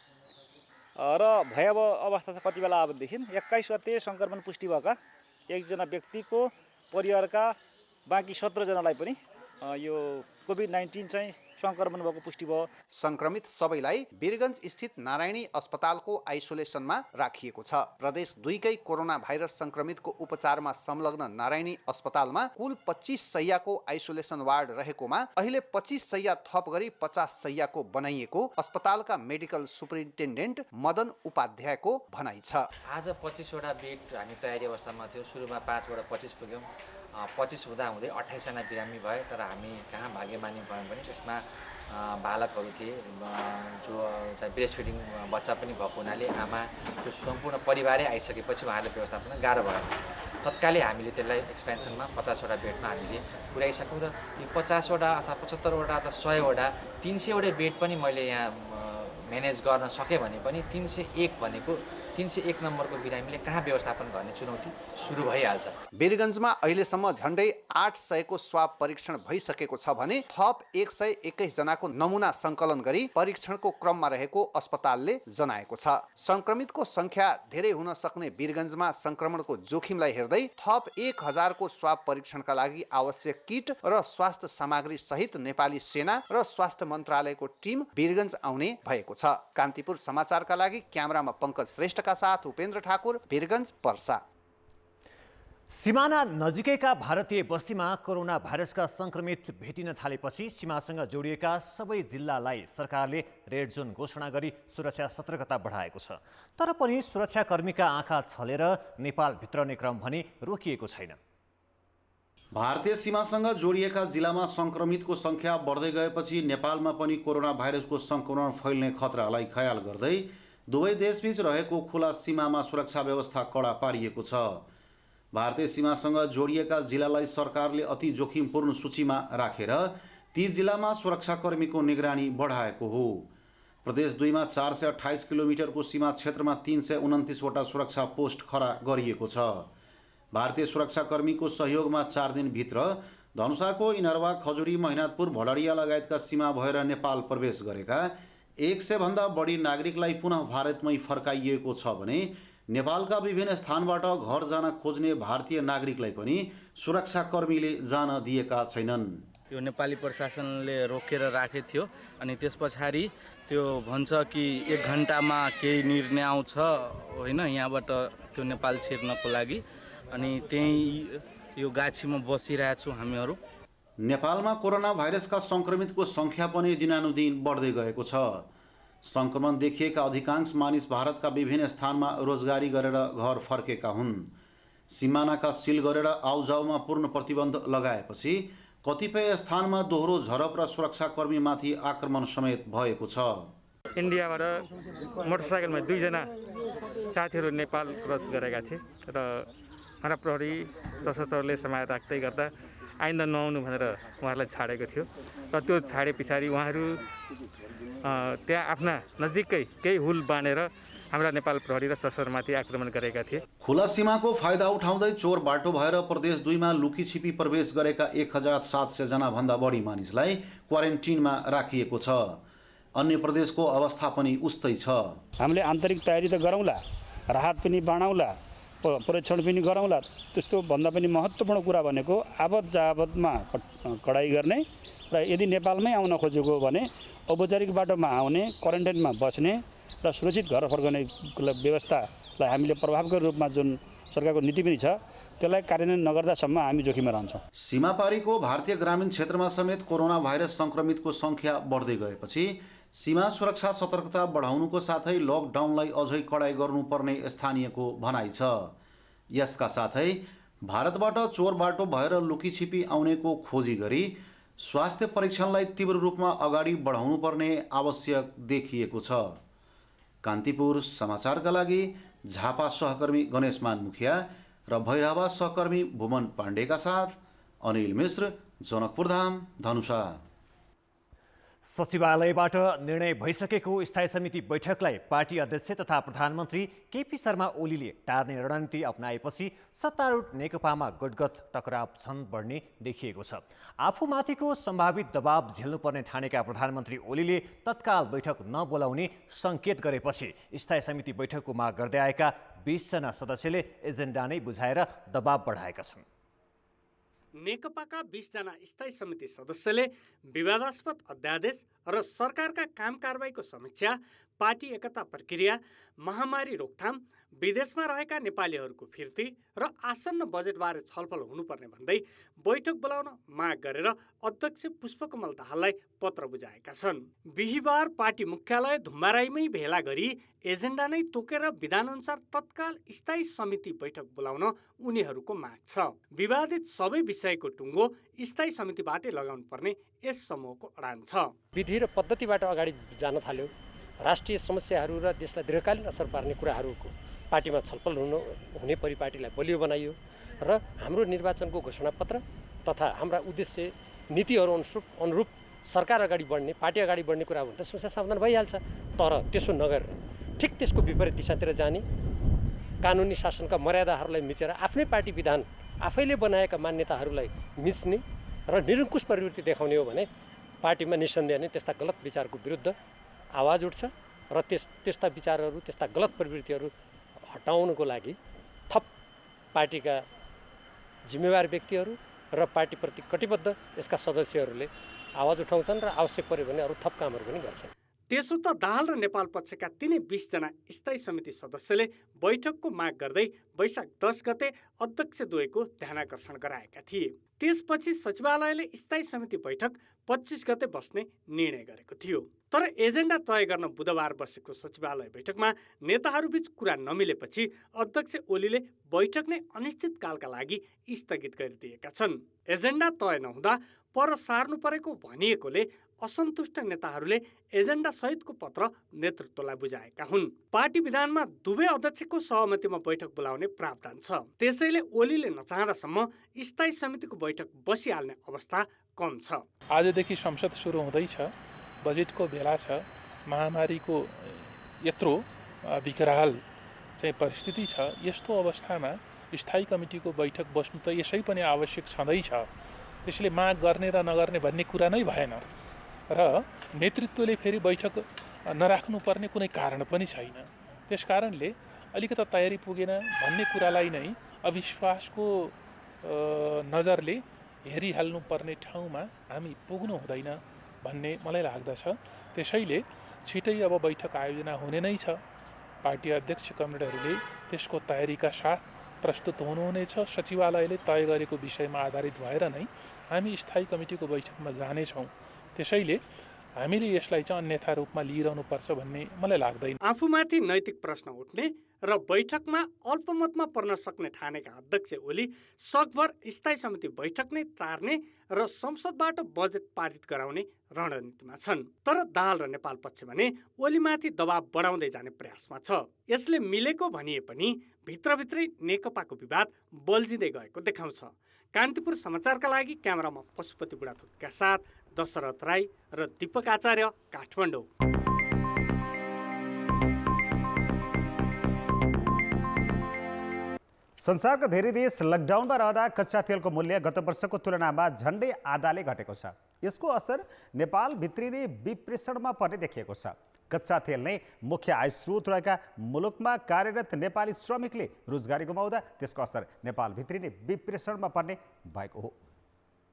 R: र भयावह अवस्था चाहिँ कति बेला आयो भनेदेखि 21 गते संक्रमण पुष्टि भएका 1 जना व्यक्तिको परिवारका बाँकी 17 जनालाई पनि यो कोभिड-19 चाहिँ संक्रमण भएको पुष्टि भयो।
Q: संक्रमित सबैलाई वीरगञ्ज स्थित नारायणी अस्पतालको आइसोलेसनमा राखिएको छ। प्रदेश 2 कै कोरोना भाइरस संक्रमितको उपचारमा संलग्न नारायणी अस्पतालमा कुल 25 शैय्याको आइसोलेसन वार्ड रहेकोमा अहिले 25 शैय्या थप गरी 50 शैय्याको बनाइएको अस्पतालका मेडिकल सुपरिन्टेन्डेन्ट मदन उपाध्यायको भनाइ छ।
S: आज 25 वटा बेड हामी तयारी अवस्थामा थियो। सुरुमा 5 बाट 25 पुग्यौँ। 25 हुँदाहुँदै 28 जना बिरामी भए। तर हामी कहाँ भाग्यमानी भयौँ भने त्यसमा बालकहरू थिए जो चाहिँ ब्रेस्ट फिडिङ बच्चा पनि भएको हुनाले आमा त्यो सम्पूर्ण परिवारै आइसकेपछि उहाँहरूले व्यवस्थापन गाह्रो भयो। तत्कालै हामीले त्यसलाई एक्सपेन्सनमा 50 वटा बेडमा हामीले पुर्याइसक्यौँ र यो 50 वटा अथवा 75 वटा अथवा 100 वटा 300 वटा बेड पनि मैले यहाँ म्यानेज गर्न सकेँ भने पनि 301 भनेको 301 नम्बरको बिरामीले कहाँ व्यवस्थापन गर्ने चुनौती सुरु भइहाल्छ।
Q: वीरगञ्जमा अहिलेसम्म झन्डै 800 को स्वाब परीक्षण भइसकेको छ भने थप 121 जनाको नमुना सङ्कलन गरी परीक्षणको क्रममा रहेको अस्पतालले जनाएको छ। संक्रमितको संख्या धेरै हुन सक्ने वीरगञ्जमा संक्रमणको जोखिमलाई हेर्दै थप 1000 को स्वाब परीक्षणका लागि आवश्यक किट र स्वास्थ्य सामग्री सहित नेपाली सेना र स्वास्थ्य मन्त्रालयको टिम वीरगञ्ज आउने भएको छ। कान्तिपुर समाचारका लागि क्यामेरामा पङ्कज श्रेष्ठ का साथ उपेन्द्र ठाकुर, वीरगञ्ज, पर्सा।
B: सिमाना नजिकैका भारतीय बस्तीमा कोरोना भाइरसका संक्रमित भेटिन थालेपछि सीमासँग जोडिएका सबै जिल्लालाई सरकारले रेड जोन घोषणा गरी सुरक्षा सतर्कता बढाएको छ। तर पनि सुरक्षाकर्मीका आँखा छलेर नेपाल भित्रने क्रम भने रोकिएको छैन।
T: भारतीय सीमासँग जोडिएका जिल्लामा संक्रमितको संख्या बढ्दै गएपछि नेपालमा पनि कोरोना भाइरसको संक्रमण फैल्ने खतरालाई ख्याल गर्दै दुवै देशबीच रहेको खुला सीमामा सुरक्षा व्यवस्था कडा पारिएको छ। भारतीय सीमासँग जोडिएका जिल्लालाई सरकारले अति जोखिमपूर्ण सूचीमा राखेर ती जिल्लामा सुरक्षाकर्मीको निगरानी बढाएको हो। प्रदेश 2 मा 428 किलोमिटरको सीमा क्षेत्रमा 329 वटा सुरक्षा पोस्ट खडा गरिएको छ। भारतीय सुरक्षाकर्मीको सहयोगमा 4 दिनभित्र धनुषाको इनरवा, खजुरी, महिनाथपुर, भडरिया लगायतका सीमा भएर नेपाल प्रवेश गरेका 100 भन्दा बढी नागरिकलाई पुनः भारतमै फर्काइएको छ भने नेपालका विभिन्न स्थानबाट घर जान खोज्ने भारतीय नागरिकलाई पनि सुरक्षाकर्मीले जान दिएका छैनन्।
U: यो नेपाली प्रशासनले रोकेर राखेको थियो अनि त्यस पछाडि त्यो भन्छ कि 1 घण्टामा केही निर्णय आउँछ होइन यहाँबाट त्यो नेपाल छिर्नको लागि अनि त्यही यो गाछीमा बसिरहेका छौँ हामीहरू।
T: नेपालमा कोरोना भाइरसका संक्रमितको संख्या पनि दिनानुदिन बढ्दै गएको छ। संक्रमण देखिएका अधिकांश मानिस भारतका विभिन्न स्थानमा रोजगारी गरेर घर फर्केका हुन्। सिमानाका सिल गरेर आउजाउमा पूर्ण प्रतिबन्ध लगाएपछि कतिपय स्थानमा दोहोरो झरप र सुरक्षाकर्मीमाथि आक्रमण समेत भएको छ।
V: इन्डियाबाट मोटरसाइकलमा 2 जना साथीहरू नेपाल क्रस गरेका थिए र हाना प्रहरी सशस्त्रले समाज राख्दै गर्दा आइन्दा नआउनु भनेर उहाँहरूलाई छाडेको थियो र त्यो छाडे पछाडि उहाँहरू त्यहाँ आफ्ना नजिकै केही हुल बाँडेर हाम्रा नेपाल प्रहरी र सशस्त्रमाथि आक्रमण गरेका थिए।
T: खुला सीमाको फाइदा उठाउँदै चोर बाटो भएर प्रदेश 2 मा लुकीछिपी प्रवेश गरेका 1700 जना भन्दा बढी मानिसलाई क्वारेन्टिनमा राखिएको छ। अन्य प्रदेशको अवस्था पनि उस्तै छ।
W: हामीले आन्तरिक तयारी त गरौँला, राहत पनि बाँडौँला, परीक्षण पनि गरौँला। त्यस्तो भन्दा पनि महत्त्वपूर्ण कुरा भनेको आवत जावतमा कडाई गर्ने र यदि नेपालमै आउन खोजेको भने औपचारिक बाटोमा आउने, क्वारेन्टाइनमा बस्ने र सुरक्षित घर फर्कने व्यवस्थालाई हामीले प्रभावकारी रूपमा जुन सरकारको नीति पनि छ त्यसलाई कार्यान्वयन नगर्दासम्म हामी जोखिममा रहन्छौँ।
T: सीमापारीको भारतीय ग्रामीण क्षेत्रमा समेत कोरोना भाइरस संक्रमितको संख्या बढ्दै गएपछि सीमा सुरक्षा सतर्कता बढाउनुको साथै लकडाउनलाई अझै कडाई गर्नुपर्ने स्थानीयको भनाइ छ। यसका साथै भारतबाट चोर बाटो भएर लुकीछिपी आउनेको खोजी गरी स्वास्थ्य परीक्षणलाई तीव्र रूपमा अगाडि बढाउनुपर्ने आवश्यक देखिएको छ। कान्तिपुर समाचारका लागि झापा सहकर्मी गणेशमान मुखिया र भैरहवा सहकर्मी भुवन पाण्डेका साथ अनिल मिश्र, जनकपुरधाम, धनुषा।
B: सचिवालयबाट निर्णय भइसकेको स्थायी समिति बैठकलाई पार्टी अध्यक्ष तथा प्रधानमन्त्री केपी शर्मा ओलीले टार्ने रणनीति अपनाएपछि सत्तारूढ नेकपामा गटगत टकराव झन बढ्ने देखिएको छ। आफूमाथिको सम्भावित दबाव झेल्नुपर्ने ठानेका प्रधानमन्त्री ओलीले तत्काल बैठक नबोलाउने सङ्केत गरेपछि स्थायी समिति बैठकको माग गर्दै आएका 20 जना सदस्यले एजेन्डा नै बुझाएर दबाव बढाएका छन्।
D: नेकपाका 20 जना स्थायी समिति सदस्यले विवादास्पद अध्यादेश र सरकारका काम कारबाहीको समीक्षा, पार्टी एकता प्रक्रिया, महामारी रोकथाम, विदेशमा रहेका नेपालीहरूको फिर्ती र आसन्न बजेटबारे छलफल हुनुपर्ने भन्दै बैठक बोलाउन माग गरेर अध्यक्ष पुष्पकमल दाहाललाई पत्र बुझाएका छन्। बिहिबार पार्टी मुख्यालय धुम्बाराईमै भेला गरी एजेन्डा नै तोकेर विधानअनुसार तत्काल स्थायी समिति बैठक बोलाउन उनीहरूको माग छ। विवादित सबै विषयको टुङ्गो स्थायी समितिबाटै लगाउनु पर्ने यस समूहको अडान छ।
E: विधि र पद्धतिबाट अगाडि जान थाल्यो। राष्ट्रिय समस्याहरू र देशलाई दीर्घकालीन असर पार्ने कुराहरूको पार्टीमा छलफल हुने परिपाटीलाई बलियो बनाइयो र हाम्रो निर्वाचनको घोषणापत्र तथा हाम्रा उद्देश्य नीतिहरू अनुरूप सरकार अगाडि बढ्ने, पार्टी अगाडि बढ्ने कुरा भने त समस्या समाधान भइहाल्छ। तर त्यसो नगरेर ठिक त्यसको विपरीत दिशातिर जाने, कानुनी शासनका मर्यादाहरूलाई मिचेर आफ्नै पार्टी विधान आफैले बनाएका मान्यताहरूलाई मिच्ने र निरङ्कुश प्रवृत्ति देखाउने हो भने पार्टीमा निसन्देह नै त्यस्ता गलत विचारको विरुद्ध आवाज उठ्छ र त्यस्ता विचारहरू, त्यस्ता गलत प्रवृत्तिहरू हटाउनको लागि थप पार्टीका जिम्मेवार व्यक्तिहरू र पार्टीप्रति कटिबद्ध यसका सदस्यहरूले आवाज उठाउँछन् र आवश्यक पर्यो भने अरू थप कामहरू पनि गर्छन्।
D: त्यसो त दाहाल र नेपाल पक्षका तिनै 20 जना स्थायी समिति सदस्यले बैठकको माग गर्दै वैशाख 10 गते अध्यक्षद्वयको ध्यानाकर्षण गराएका थिए। त्यसपछि सचिवालयले स्थायी समिति बैठक 25 गते बस्ने निर्णय गरेको थियो। तर एजेन्डा तय गर्न बुधबार बसेको सचिवालय बैठकमा नेताहरूबीच कुरा नमिलेपछि अध्यक्ष ओलीले बैठक नै अनिश्चितकालका लागि स्थगित गरिदिएका छन्। एजेन्डा तय नहुँदा पर सार्नु परेको भनिएकोले असन्तुष्ट नेताहरूले एजेन्डा सहितको पत्र नेतृत्वलाई बुझाएका हुन्। पार्टी विधानमा दुवै अध्यक्षको सहमतिमा बैठक बोलाउने प्रावधान छ। त्यसैले ओलीले नचाहँदासम्म स्थायी समितिको बैठक बसिहाल्ने अवस्था कम छ।
F: आजदेखि संसद सुरु हुँदैछ, बजेटको बेला छ, महामारीको यत्रो विकराल चाहिँ परिस्थिति छ। यस्तो अवस्थामा स्थायी कमिटीको बैठक बस्नु त यसै पनि आवश्यक छँदैछ। त्यसले माग गर्ने र नगर्ने भन्ने कुरा नै भएन र नेतृत्वले फेरि बैठक नराख्नुपर्ने कुनै कारण पनि छैन। त्यसकारणले अलिकता तयारी पुगेन भन्ने कुरालाई नै अविश्वासको नजरले हेरिहाल्नुपर्ने ठाउँमा हामी पुग्नु हुँदैन भन्ने मलाई लाग्दछ। त्यसैले छिटै अब बैठक आयोजना हुने नै छ। पार्टी अध्यक्ष कमरेडहरूले त्यसको तयारीका साथ प्रस्तुत हुनुहुनेछ। सचिवालयले तय गरेको विषयमा आधारित भएर नै हामी स्थायी कमिटीको बैठकमा जानेछौँ। त्यसैले हामीले यसलाई चाहिँ अन्यथा रूपमा लिइरहनुपर्छ भन्ने मलाई लाग्दैन।
D: आफूमाथि नैतिक प्रश्न उठ्ने र बैठकमा अल्पमतमा पर्न सक्ने ठानेका अध्यक्ष ओली सकभर स्थायी समिति बैठक नै टार्ने र संसदबाट बजेट पारित गराउने रणनीतिमा छन्। तर दाहाल र नेपाल पक्ष भने ओलीमाथि दबाव बढाउँदै जाने प्रयासमा छ। यसले मिलेको भनिए पनि भित्रभित्रै नेकपाको विवाद बल्झिँदै गएको देखाउँछ। कान्तिपुर समाचारका लागि क्यामेरामा पशुपति बुढाथोकीका साथ दशरथ राई र दीपक आचार्य, काठमाडौँ।
A: संसारका धेरै देश लकडाउनमा रहँदा कच्चा तेलको मूल्य गत वर्षको तुलनामा झन्डै आधाले घटेको छ। यसको असर नेपाल भित्रिने विप्रेषणमा पर्ने देखिएको छ। कच्चा तेल नै मुख्य आय स्रोत रहेका मुलुकमा कार्यरत नेपाली श्रमिकले रोजगारी गुमाउँदा त्यसको असर नेपाल भित्रिने विप्रेषणमा पर्ने भएको हो।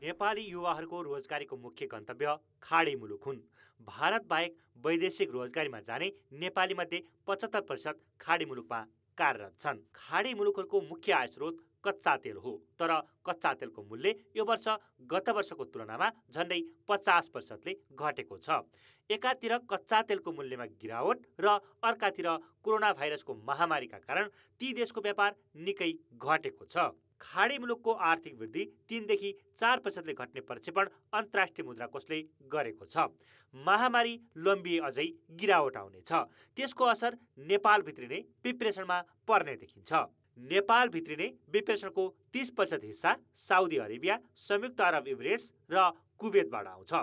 X: नेपाली युवाहरूको रोजगारीको मुख्य गन्तव्य खाडी मुलुक हुन्। भारत बाहेक वैदेशिक रोजगारीमा जाने नेपाली मध्ये 75% खाडी मुलुकमा कार्यरत छन्। खाडी मुलुकहरूको मुख्य आय स्रोत कच्चा तेल हो, तर कच्चा तेलको मूल्य यो वर्ष गत वर्षको तुलनामा झन्डै 50%ले घटेको छ। एकातिर कच्चा तेलको मूल्यमा गिरावट र अर्कातिर कोरोना भाइरसको महामारीका कारण ती देशको व्यापार निकै घटेको छ। खाडी मुलुकको आर्थिक वृद्धि 3 देखि 4%ले घट्ने प्रक्षेपण अन्तर्राष्ट्रिय मुद्रा कोषले गरेको छ। महामारी लम्बिए अझै गिरावट आउनेछ। त्यसको असर नेपाल भित्रिने विप्रेषणमा पर्ने देखिन्छ। नेपाल भित्रिने विप्रेषणको 30% हिस्सा साउदी अरेबिया, संयुक्त अरब इमिरेट्स र कुवेतबाट आउँछ।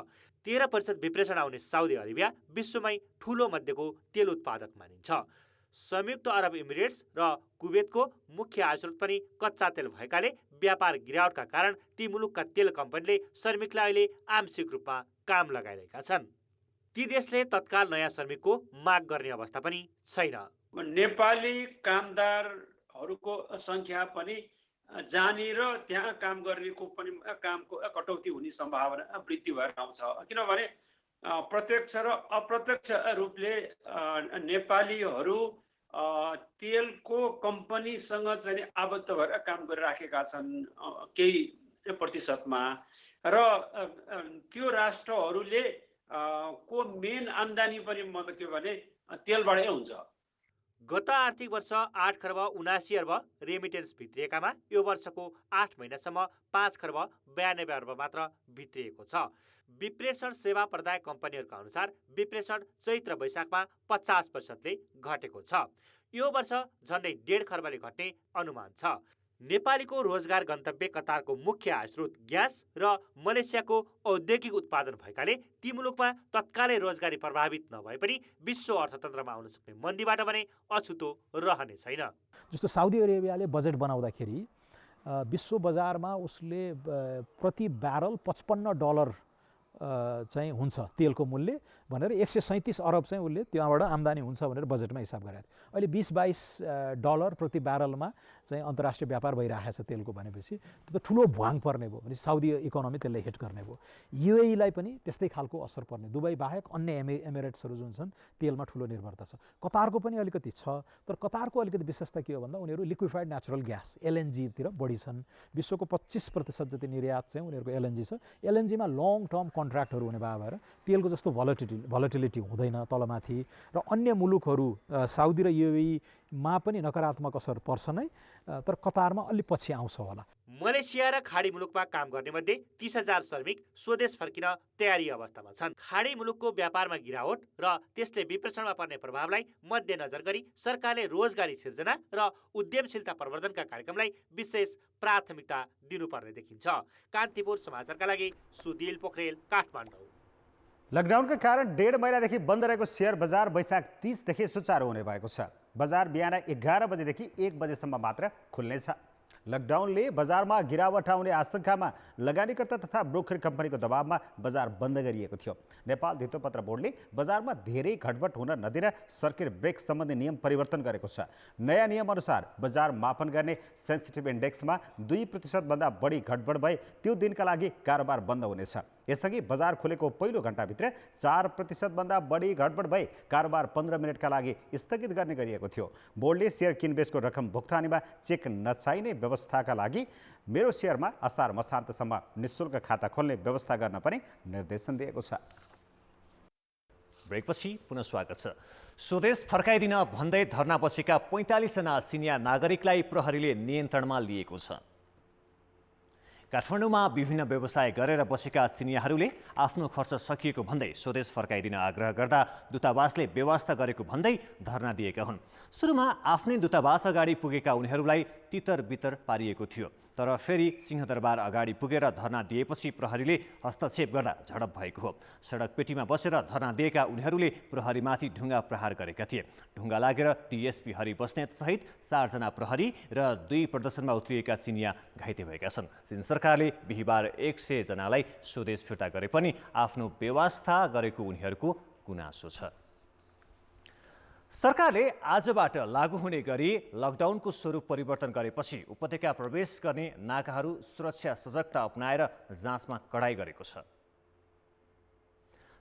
X: 13% विप्रेषण आउने साउदी अरेबिया विश्वमै ठूलो मध्येको तेल उत्पादक मानिन्छ। संयुक्त अरब इमिरेट्स र कुवेतको मुख्य आयस्रोत पनि कच्चा तेल भएकाले व्यापार गिरावटका कारण ती मुलुकका तेल कम्पनीले श्रमिकलाई अहिले आंशिक रूपमा काम लगाइरहेका छन्। ती देशले तत्काल नयाँ श्रमिकको माग गर्ने अवस्था पनि छैन।
C: नेपाली कामदारहरूको संख्या पनि जाने र त्यहाँ काम गर्नेको पनि कामको कटौती हुने सम्भावना वृद्धि भएर आउँछ। किनभने प्रत्यक्ष र अप्रत्यक्ष रूपले नेपालीहरू तेलको कम्पनीसँग चाहिँ आबद्ध भएर काम गरिराखेका छन् केही प्रतिशतमा, र त्यो राष्ट्रहरूले को मेन आम्दानी पनि मतलब के भने तेलबाटै हुन्छ।
X: गत आर्थिक वर्ष 8 खर्ब 79 अर्ब रेमिटेन्स भित्रिएकामा यो वर्षको 8 महिनासम्म 5 खर्ब 92 अर्ब मात्र भित्रिएको छ। विप्रेषण सेवा प्रदायक कम्पनीहरूका अनुसार विप्रेषण चैत्र वैशाखमा 50%ले घटेको छ। यो वर्ष झन्डै 1.5 खर्बले घट्ने अनुमान छ। नेपालीको रोजगार गन्तव्य कतारको मुख्य आयस्रोत ग्यास र मलेसियाको औद्योगिक उत्पादन भएकाले ती मुलुकमा तत्कालै रोजगारी प्रभावित नभए पनि विश्व अर्थतन्त्रमा आउन सक्ने मन्दीबाट भने अछुतो रहने छैन।
G: जस्तो साउदी अरेबियाले बजेट बनाउँदाखेरि विश्व बजारमा उसले प्रति ब्यारल $55 चाहिँ हुन्छ तेलको मूल्य भनेर 137 अरब चाहिँ उसले त्यहाँबाट आम्दानी हुन्छ भनेर बजेटमा हिसाब गरेको थियो। अहिले $20-22 प्रति ब्यारलमा चाहिँ अन्तर्राष्ट्रिय व्यापार भइरहेको छ तेलको भनेपछि त्यो त ठुलो भुवाङ पर्ने भयो। भने साउदी इकोनोमी त्यसले हिट गर्ने भयो। युएईलाई पनि त्यस्तै खालको असर पर्ने। दुबई बाहेक अन्य एमिरेट्सहरू जुन छन् तेलमा ठुलो निर्भरता छ। कतारको पनि अलिकति छ, तर कतारको अलिकति विशेषता के हो भन्दा उनीहरू लिक्विफाइड नेचुरल ग्यास एलएनजीतिर बढी छन्। विश्वको 25% जति निर्यात चाहिँ उनीहरूको एलएनजी छ। एलएनजीमा लङ टर्म कन्ट्र्याक्टहरू हुने भएर तेलको जस्तो भोलेटिलिटी हुँदैन तलमाथि, र अन्य मुलुकहरू साउदी र युएईमा पनि नकारात्मक असर पर्छ नै, तर कतारमा अलि पछि आउँछ होला।
X: मलेसिया र खाडी मुलुकमा काम गर्ने मध्ये 30,000 श्रमिक स्वदेश फर्किन तयारी अवस्थामा छन्। खाडी मुलुकको व्यापारमा गिरावट र त्यसले विप्रेषणमा पर्ने प्रभावलाई मध्यनजर गरी सरकारले रोजगारी सिर्जना र उद्यमशीलता प्रवर्धनका कार्यक्रमलाई विशेष प्राथमिकता दिनुपर्ने देखिन्छ। कान्तिपुर समाचारका लागि सुदिल पोखरेल, काठमाडौँ।
A: लकडाउनका कारण 1.5 महिनादेखि बन्द रहेको शेयर बजार वैशाख 30 देखि सुचारू हुने भएको छ। बजार बिहान 11 बजेदेखि 1 बजेसम्म मात्र खुल्नेछ। लकडाउनले बजारमा गिरावट आउने आशंकामा लगानीकर्ता तथा ब्रोकर कम्पनीको दबावमा बजार बन्द गरिएको थियो। नेपाल धितोपत्र बोर्डले बजारमा धेरै घटबड हुन नदिन सर्किट ब्रेक सम्बन्धी नियम परिवर्तन गरेको छ। नयाँ नियम अनुसार बजार मापन गर्ने सेन्सिटिभ इन्डेक्समा 2% भन्दा बढी घटबड भए त्यो दिनका लागि कारोबार बन्द हुनेछ। यसअघि बजार खुलेको पहिलो घण्टाभित्र 4% भन्दा बढी घटबड भए कारोबार 15 मिनटका लागि स्थगित गर्ने गरिएको थियो। बोर्डले सेयर किनबेचको रकम भुक्तानीमा चेक नचाहिने व्यवस्थाका लागि मेरो सेयरमा असार मसान्तसम्म निःशुल्क खाता खोल्ने व्यवस्था गर्न पनि निर्देशन दिएको छ।
B: ब्रेकपछि पुनः स्वागत छ। स्वदेश फर्काइदिन भन्दै धरना बसेका 45 जना चिनिया नागरिकलाई प्रहरीले नियन्त्रणमा लिएको छ। काठमाडौँमा विभिन्न व्यवसाय गरेर बसेका चिनियाहरूले आफ्नो खर्च सकिएको भन्दै स्वदेश फर्काइदिन आग्रह गर्दा दूतावासले व्यवस्था गरेको भन्दै धरना दिएका हुन्। सुरुमा आफ्नै दूतावास अगाडि पुगेका उनीहरूलाई तितर बितर पारिएको थियो, तर फेरि सिंहदरबार अगाडि पुगेर धरना दिएपछि प्रहरीले हस्तक्षेप गर्दा झडप भएको हो। सडक पेटीमा बसेर धरना दिएका उनीहरूले प्रहरीमाथि ढुङ्गा प्रहार गरेका थिए। ढुङ्गा लागेर डिएसपी हरि बस्नेत सहित 4 जना प्रहरी र 2 प्रदर्शनमा उत्रिएका चिनिया घाइते भएका छन्। चीन सरकारले बिहिबार 100 जनालाई स्वदेश फिर्ता गरे पनि आफ्नो व्यवस्था गरेको उनीहरूको गुनासो छ। सरकारले आजबाट लागू हुने गरी लकडाउनको स्वरूप परिवर्तन गरेपछि उपत्यका प्रवेश गर्ने नाकाहरू सुरक्षा सजगता अपनाएर जाँचमा कडाई गरेको छ।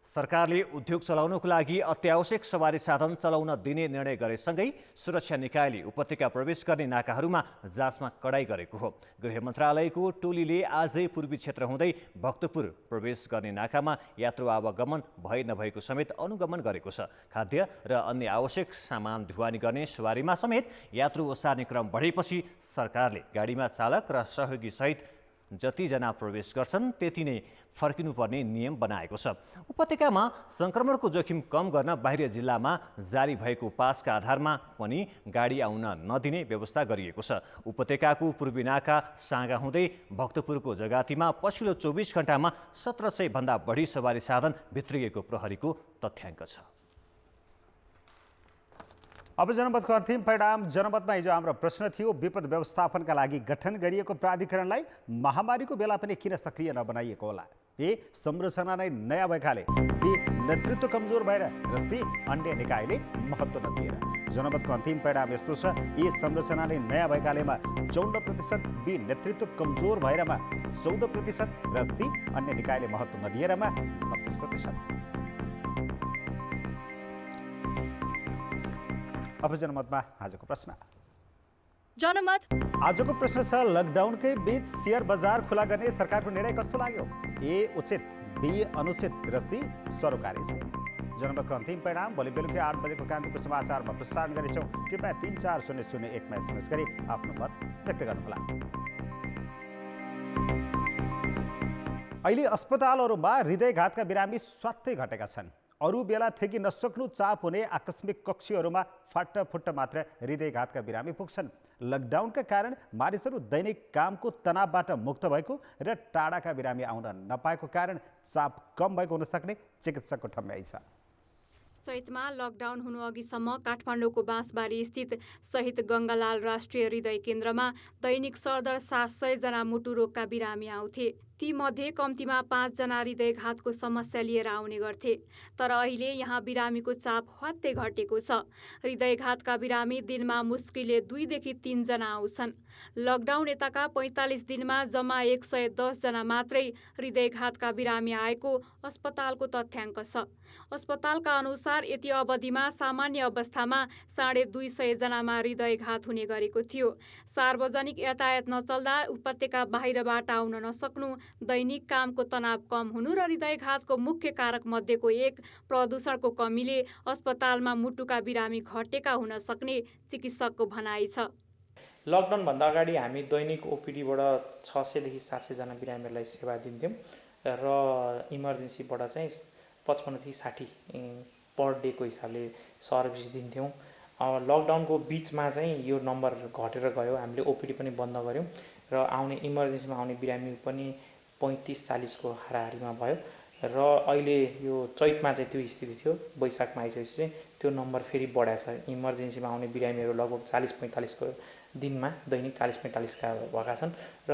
B: सरकारले उद्योग चलाउनको लागि अत्यावश्यक सवारी साधन चलाउन दिने निर्णय गरेसँगै सुरक्षा निकायले उपत्यका प्रवेश गर्ने नाकाहरूमा जाँचमा कडाई गरेको हो। गृह मन्त्रालयको टोलीले आजै पूर्वी क्षेत्र हुँदै भक्तपुर प्रवेश गर्ने नाकामा यात्रु आवागमन भए नभएको समेत अनुगमन गरेको छ। खाद्य र अन्य आवश्यक सामान ढुवानी गर्ने सवारीमा समेत यात्रु ओसार्ने क्रम बढेपछि सरकारले गाडीमा चालक र सहयोगी सहित जतिजना प्रवेश गर्छन् त्यति नै फर्किनुपर्ने नियम बनाएको छ। उपत्यकामा संक्रमणको जोखिम कम गर्न बाहिर जिल्लामा जारी भएको पासका आधारमा पनि गाडी आउन नदिने व्यवस्था गरिएको छ। उपत्यकाको पूर्वी नाका साँगा हुँदै भक्तपुरको जगातीमा पछिल्लो 24 घण्टामा 1700 भन्दा बढी सवारी साधन भित्रिएको प्रहरीको तथ्याङ्क छ।
A: अब जनमतको अन्तिम परिणाम। जनमतमा हिजो हाम्रो प्रश्न थियो, विपद व्यवस्थापनका लागि गठन गरिएको प्राधिकरणलाई महामारीको बेला पनि किन सक्रिय नबनाइएको होला? ए, संरचना नै नयाँ भएकाले, बी, नेतृत्व कमजोर भएर, र सी, अन्य निकायले महत्त्व नदिएर। जनमतको अन्तिम परिणाम यस्तो छ, ए, संरचना नै नयाँ भएकालेमा 54%, बी, नेतृत्व कमजोर भएरमा 14%, र सी, अन्य निकायले महत्त्व नदिएरमा 32%। अब जनमतमा आजको प्रश्न।
H: जनमत
A: आजको प्रश्न छ, लकडाउनकै बीच शेयर बजार खुला गर्ने सरकारको निर्णय कस्तो लाग्यो? ए, उचित, बी, अनुचित, र सी, सरोकारी छ। जनमतको अन्तिम परिणाम भोलि बेलुकी 8 बजेको कान्तिपुर समाचारमा प्रसारण गर्नेछौँ। कृपया 34001मा SMS गरी आफ्नो मत व्यक्त गर्नुहोला। अहिले अस्पतालहरूमा हृदयघातका बिरामी स्वात्तै घटेका छन्। अरू बेला थेकी नसक्नु चाप हुने आकस्मिक कक्षीहरूमा फाटाफुट्टा मात्र हृदयघातका बिरामी पुग्छन्। लकडाउनका कारण मानिसहरू दैनिक कामको तनावबाट मुक्त भएको र टाढाका बिरामी आउन नपाएको कारण चाप कम भएको हुन सक्ने चिकित्सकको ठम्याइ छ।
H: चैतमा लकडाउन हुनु अघिसम्म काठमाडौँको बाँसबारी स्थित शहीद गङ्गालाल राष्ट्रिय हृदय केन्द्रमा दैनिक सरदर 700 जना मुटु रोगका बिरामी आउँथे। तीमध्ये कम्तीमा 5 जना हृदयघातको समस्या लिएर आउने गर्थे। तर अहिले यहाँ बिरामीको चाप हत्तै घटेको छ। हृदयघातका बिरामी दिनमा मुस्किलले 2 देखि 3 जना आउँछन्। लकडाउन यताका 45 दिनमा जम्मा 110 जना मात्रै हृदयघातका बिरामी आएको अस्पतालको तथ्याङ्क छ। अस्पतालका अनुसार यति अवधिमा सामान्य अवस्थामा 250 जनामा हृदयघात हुने गरेको थियो। सार्वजनिक यातायात नचल्दा उपत्यका बाहिरबाट आउन नसक्नु, दैनिक कामको तनाव कम हुनु र हृदयघातको मुख्य कारक मध्येको एक प्रदूषणको कमीले अस्पतालमा मुटुका बिरामी घटेका हुन सक्ने चिकित्सकको भनाइ छ।
I: लकडाउनभन्दा अगाडि हामी दैनिक ओपिडीबाट 600 देखि 700 जना बिरामीहरूलाई सेवा दिन्थ्यौँ र इमर्जेन्सीबाट चाहिँ 55 देखि 60 पर डेको हिसाबले सर्भिस दिन्थ्यौँ। लकडाउनको बिचमा चाहिँ यो नम्बर घटेर गयो। हामीले ओपिडी पनि बन्द गऱ्यौँ र आउने इमर्जेन्सीमा आउने बिरामी पनि 35-40 को हाराहारीमा भयो र अहिले यो चैतमा चाहिँ त्यो स्थिति थियो। वैशाखमा आइसकेपछि चाहिँ त्यो नम्बर फेरि बढाएको छ। इमर्जेन्सीमा आउने बिरामीहरू लगभग 40-45 को दिनमा दैनिक 40-45 का भएका छन् र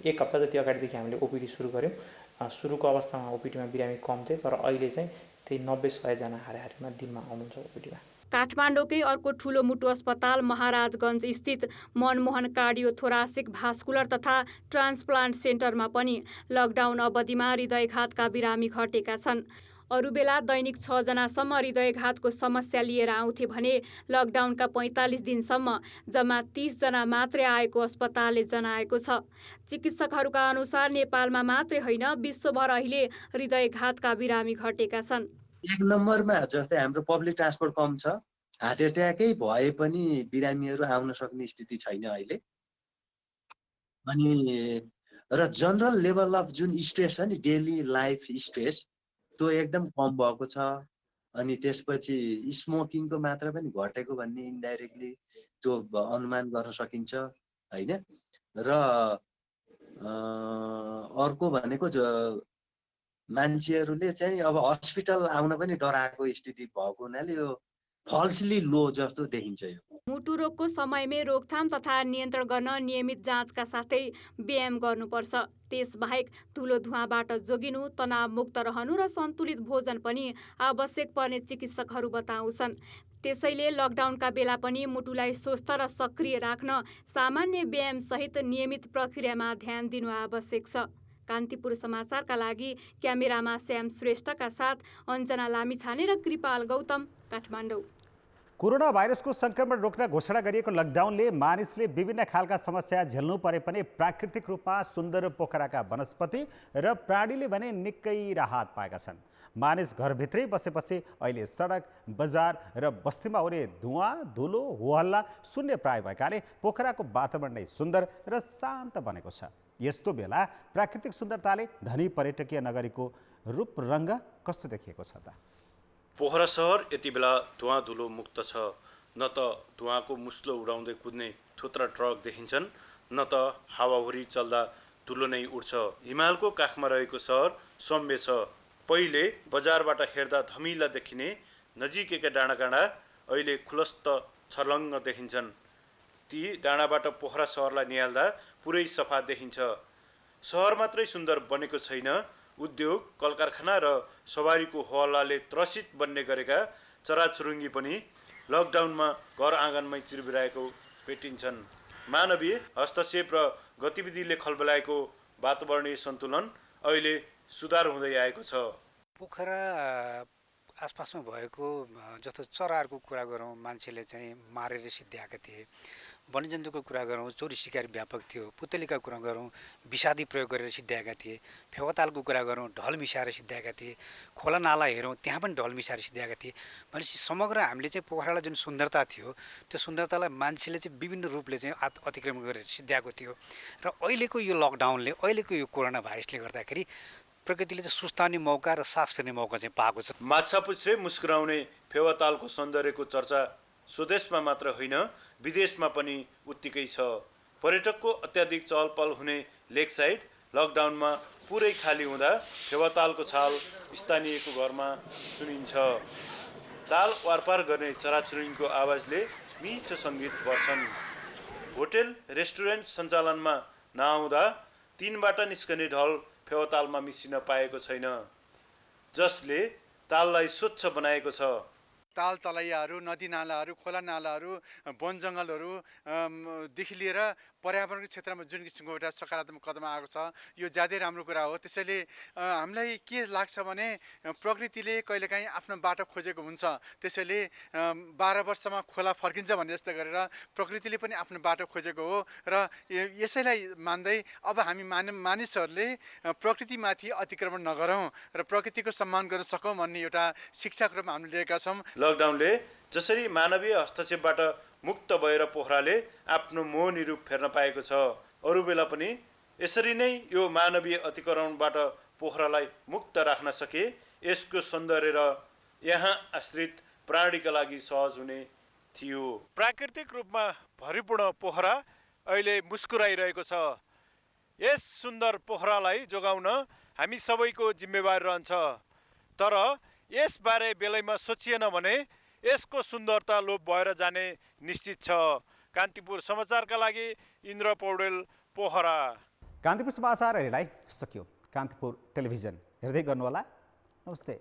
I: 1 हप्ता जति अगाडिदेखि हामीले ओपिडी सुरु गऱ्यौँ। सुरुको अवस्थामा ओपिडीमा बिरामी कम थिए, तर अहिले चाहिँ त्यही 90-100 जना हाराहारीमा दिनमा आउनुहुन्छ ओपिडीमा।
H: काठमाडौँकै अर्को ठुलो मुटु अस्पताल महाराजगञ्ज स्थित मनमोहन कार्डियो थोरासिक भास्कुलर तथा ट्रान्सप्लान्ट सेन्टरमा पनि लकडाउन अवधिमा हृदयघातका बिरामी घटेका छन्। अरू बेला दैनिक 6 जनासम्म हृदयघातको समस्या लिएर आउँथे भने लकडाउनका 45 दिनसम्म जम्मा 30 जना मात्रै आएको अस्पतालले जनाएको छ। चिकित्सकहरूका अनुसार नेपालमा मात्रै होइन, विश्वभर अहिले हृदयघातका बिरामी घटेका छन्।
K: 1 नम्बरमा जस्तै हाम्रो पब्लिक ट्रान्सपोर्ट कम छ, हार्ट एट्याकै भए पनि बिरामीहरू आउन सक्ने स्थिति छैन अहिले। अनि र जनरल लेभल अफ जुन स्ट्रेस छ नि, डेली लाइफ स्ट्रेस, त्यो एकदम कम भएको छ। अनि त्यसपछि स्मोकिङको मात्रा पनि घटेको भन्ने इन्डाइरेक्टली त्यो अनुमान गर्न सकिन्छ हैन। र अर्को भनेको मान्छेहरूले चाहिँ अब हस्पिटल आउन पनि डराएको स्थिति भएको हुनाले यो फल्सली लो जस्तो देखिन्छ। यो
H: मुटु रोगको समयमै रोकथाम तथा नियन्त्रण गर्न नियमित जाँचका साथै व्यायाम गर्नुपर्छ। त्यसबाहेक धुलो धुवाँबाट जोगिनु, तनावमुक्त रहनु र सन्तुलित भोजन पनि आवश्यक पर्ने चिकित्सकहरू बताउँछन्। त्यसैले लकडाउनका बेला पनि मुटुलाई स्वस्थ र सक्रिय राख्न सामान्य व्यायाम सहित नियमित प्रक्रियामा ध्यान दिनु आवश्यक छ। कान्तिपुर समाचारका लागि क्यामेरामा श्याम श्रेष्ठका साथ अञ्जना लामिछाने र कृपाल गौतम, काठमाडौँ।
A: कोरोना भाइरसको संक्रमण रोक्न घोषणा गरिएको लकडाउनले मानिसले विभिन्न खालका समस्या झेल्नु परे पनि प्राकृतिक रूपमा सुन्दर पोखराका वनस्पति र प्राणीले भने निकै राहत पाएका छन्। मानिस घरभित्रै बसेपछि अहिले सडक, बजार र बस्तीमा हुने धुवाँ, धुलो, होहल्ला शून्य प्राय भएकाले पोखराको वातावरण नै सुन्दर र शान्त बनेको छ। यस्तो बेला प्राकृतिक सुन्दरताले धनी पर्यटकीय नगरीको रूप रङ्ग कस्तो देखिएको छ त?
J: पोखरा सहर यति बेला धुवाँ धुलो मुक्त छ। न त धुवाँको मुस्लो उडाउँदै कुद्ने थुत्रा ट्रक देखिन्छन्, न त हावाहुरी चल्दा धुलो नै उड्छ। हिमालको काखमा रहेको सहर सौम्य छ। पहिले बजारबाट हेर्दा धमिला देखिने नजिकैका डाँडाकाँडा अहिले खुलस्त छर्लङ्ग देखिन्छन्। ती डाँडाबाट पोखरा सहरलाई निहाल्दा पुरै सफा देखिन्छ। सहर मात्रै सुन्दर बनेको छैन, उद्योग, कलकारखाना र सवारीको हल्लाले त्रसित बन्ने गरेका चराचुरुङ्गी पनि लकडाउनमा घर आँगनमै चिरबिराएको भेटिन्छन्। मानवीय हस्तक्षेप र गतिविधिले खलबलाएको वातावरणीय सन्तुलन अहिले सुधार हुँदै आएको छ।
L: पोखरा आसपासमा भएको जस्तो चराहरूको कुरा गरौँ, मान्छेले चाहिँ मारेर सिद्ध्याएका थिए। वन्यजन्तुको कुरा गरौँ, चोरी सिकारी व्यापक थियो। पुतलीका कुरा गरौँ, विषादी प्रयोग गरेर सिद्ध्याएका थिए। फेवातालको कुरा गरौँ, ढल मिसाएर सिद्ध्याएका थिए। खोला नाला हेरौँ, त्यहाँ पनि ढल मिसाएर सिद्ध्याएका थिए। भनेपछि समग्र हामीले चाहिँ पोखरालाई जुन सुन्दरता थियो, त्यो सुन्दरतालाई मान्छेले चाहिँ विभिन्न रूपले चाहिँ अतिक्रमण गरेर सिद्ध्याएको थियो। र अहिलेको यो लकडाउनले, अहिलेको यो कोरोना भाइरसले गर्दाखेरि प्रकृतिले चाहिँ सुस्ताउने मौका र सास फेर्ने मौका चाहिँ पाएको छ।
J: माछा पुच्छ्रे मुस्कुराउने फेवातालको सौन्दर्यको चर्चा स्वदेशमा मात्र होइन, विदेशमा पनि उत्तिकै छ। पर्यटकको अत्याधिक चहलपहल हुने लेक साइड लकडाउनमा पुरै खाली हुँदा फेवातालको छाल स्थानीयको घरमा सुनिन्छ। ताल वारपार गर्ने चराचुरुङ्गीको आवाजले मिठो सङ्गीत बज्छन्। होटेल, रेस्टुरेन्ट सञ्चालनमा नआउँदा तीनबाट निस्कने ढल फेवातालमा मिसिन पाएको छैन, जसले ताललाई स्वच्छ बनाएको छ।
N: ताल तलैयाहरू, नदी नालाहरू, खोला नालाहरू, वन जङ्गलहरूदेखि लिएर पर्यावरणको क्षेत्रमा जुन किसिमको एउटा सकारात्मक कदम आएको छ, यो ज्यादै राम्रो कुरा हो। त्यसैले हामीलाई के लाग्छ भने प्रकृतिले कहिलेकाहीँ आफ्नो बाटो खोजेको हुन्छ। त्यसैले 12 वर्षमा खोला फर्किन्छ भन्ने जस्तो गरेर प्रकृतिले पनि आफ्नो बाटो खोजेको हो। र यसैलाई मान्दै अब हामी मानिसहरूले प्रकृतिमाथि अतिक्रमण नगरौँ र प्रकृतिको सम्मान गर्न सकौँ भन्ने एउटा शिक्षाको रूपमा हामीले लिएका छौँ।
J: लकडाउनले जसरी मानवीय हस्तक्षेपबाट मुक्त भएर पोखराले आफ्नो मोहनी रूप फेर्न पाएको छ, अरू बेला पनि यसरी नै यो मानवीय अतिक्रमणबाट पोखरालाई मुक्त राख्न सके यसको सौन्दर्य र यहाँ आश्रित प्राणीका लागि सहज हुने थियो। प्राकृतिक रूपमा भरिपूर्ण पोखरा अहिले मुस्कुराइरहेको छ। यस सुन्दर पोखरालाई जोगाउन हामी सबैको जिम्मेवारी रहन्छ। तर यसबारे बेलैमा सोचिएन भने यसको सुन्दरता लोप भएर जाने निश्चित छ। कान्तिपुर समाचारका लागि इन्द्र पौडेल, पोखरा।
A: कान्तिपुर समाचार अहिलेलाई सकियो। कान्तिपुर टेलिभिजन हेर्दै गर्नुहोला। नमस्ते।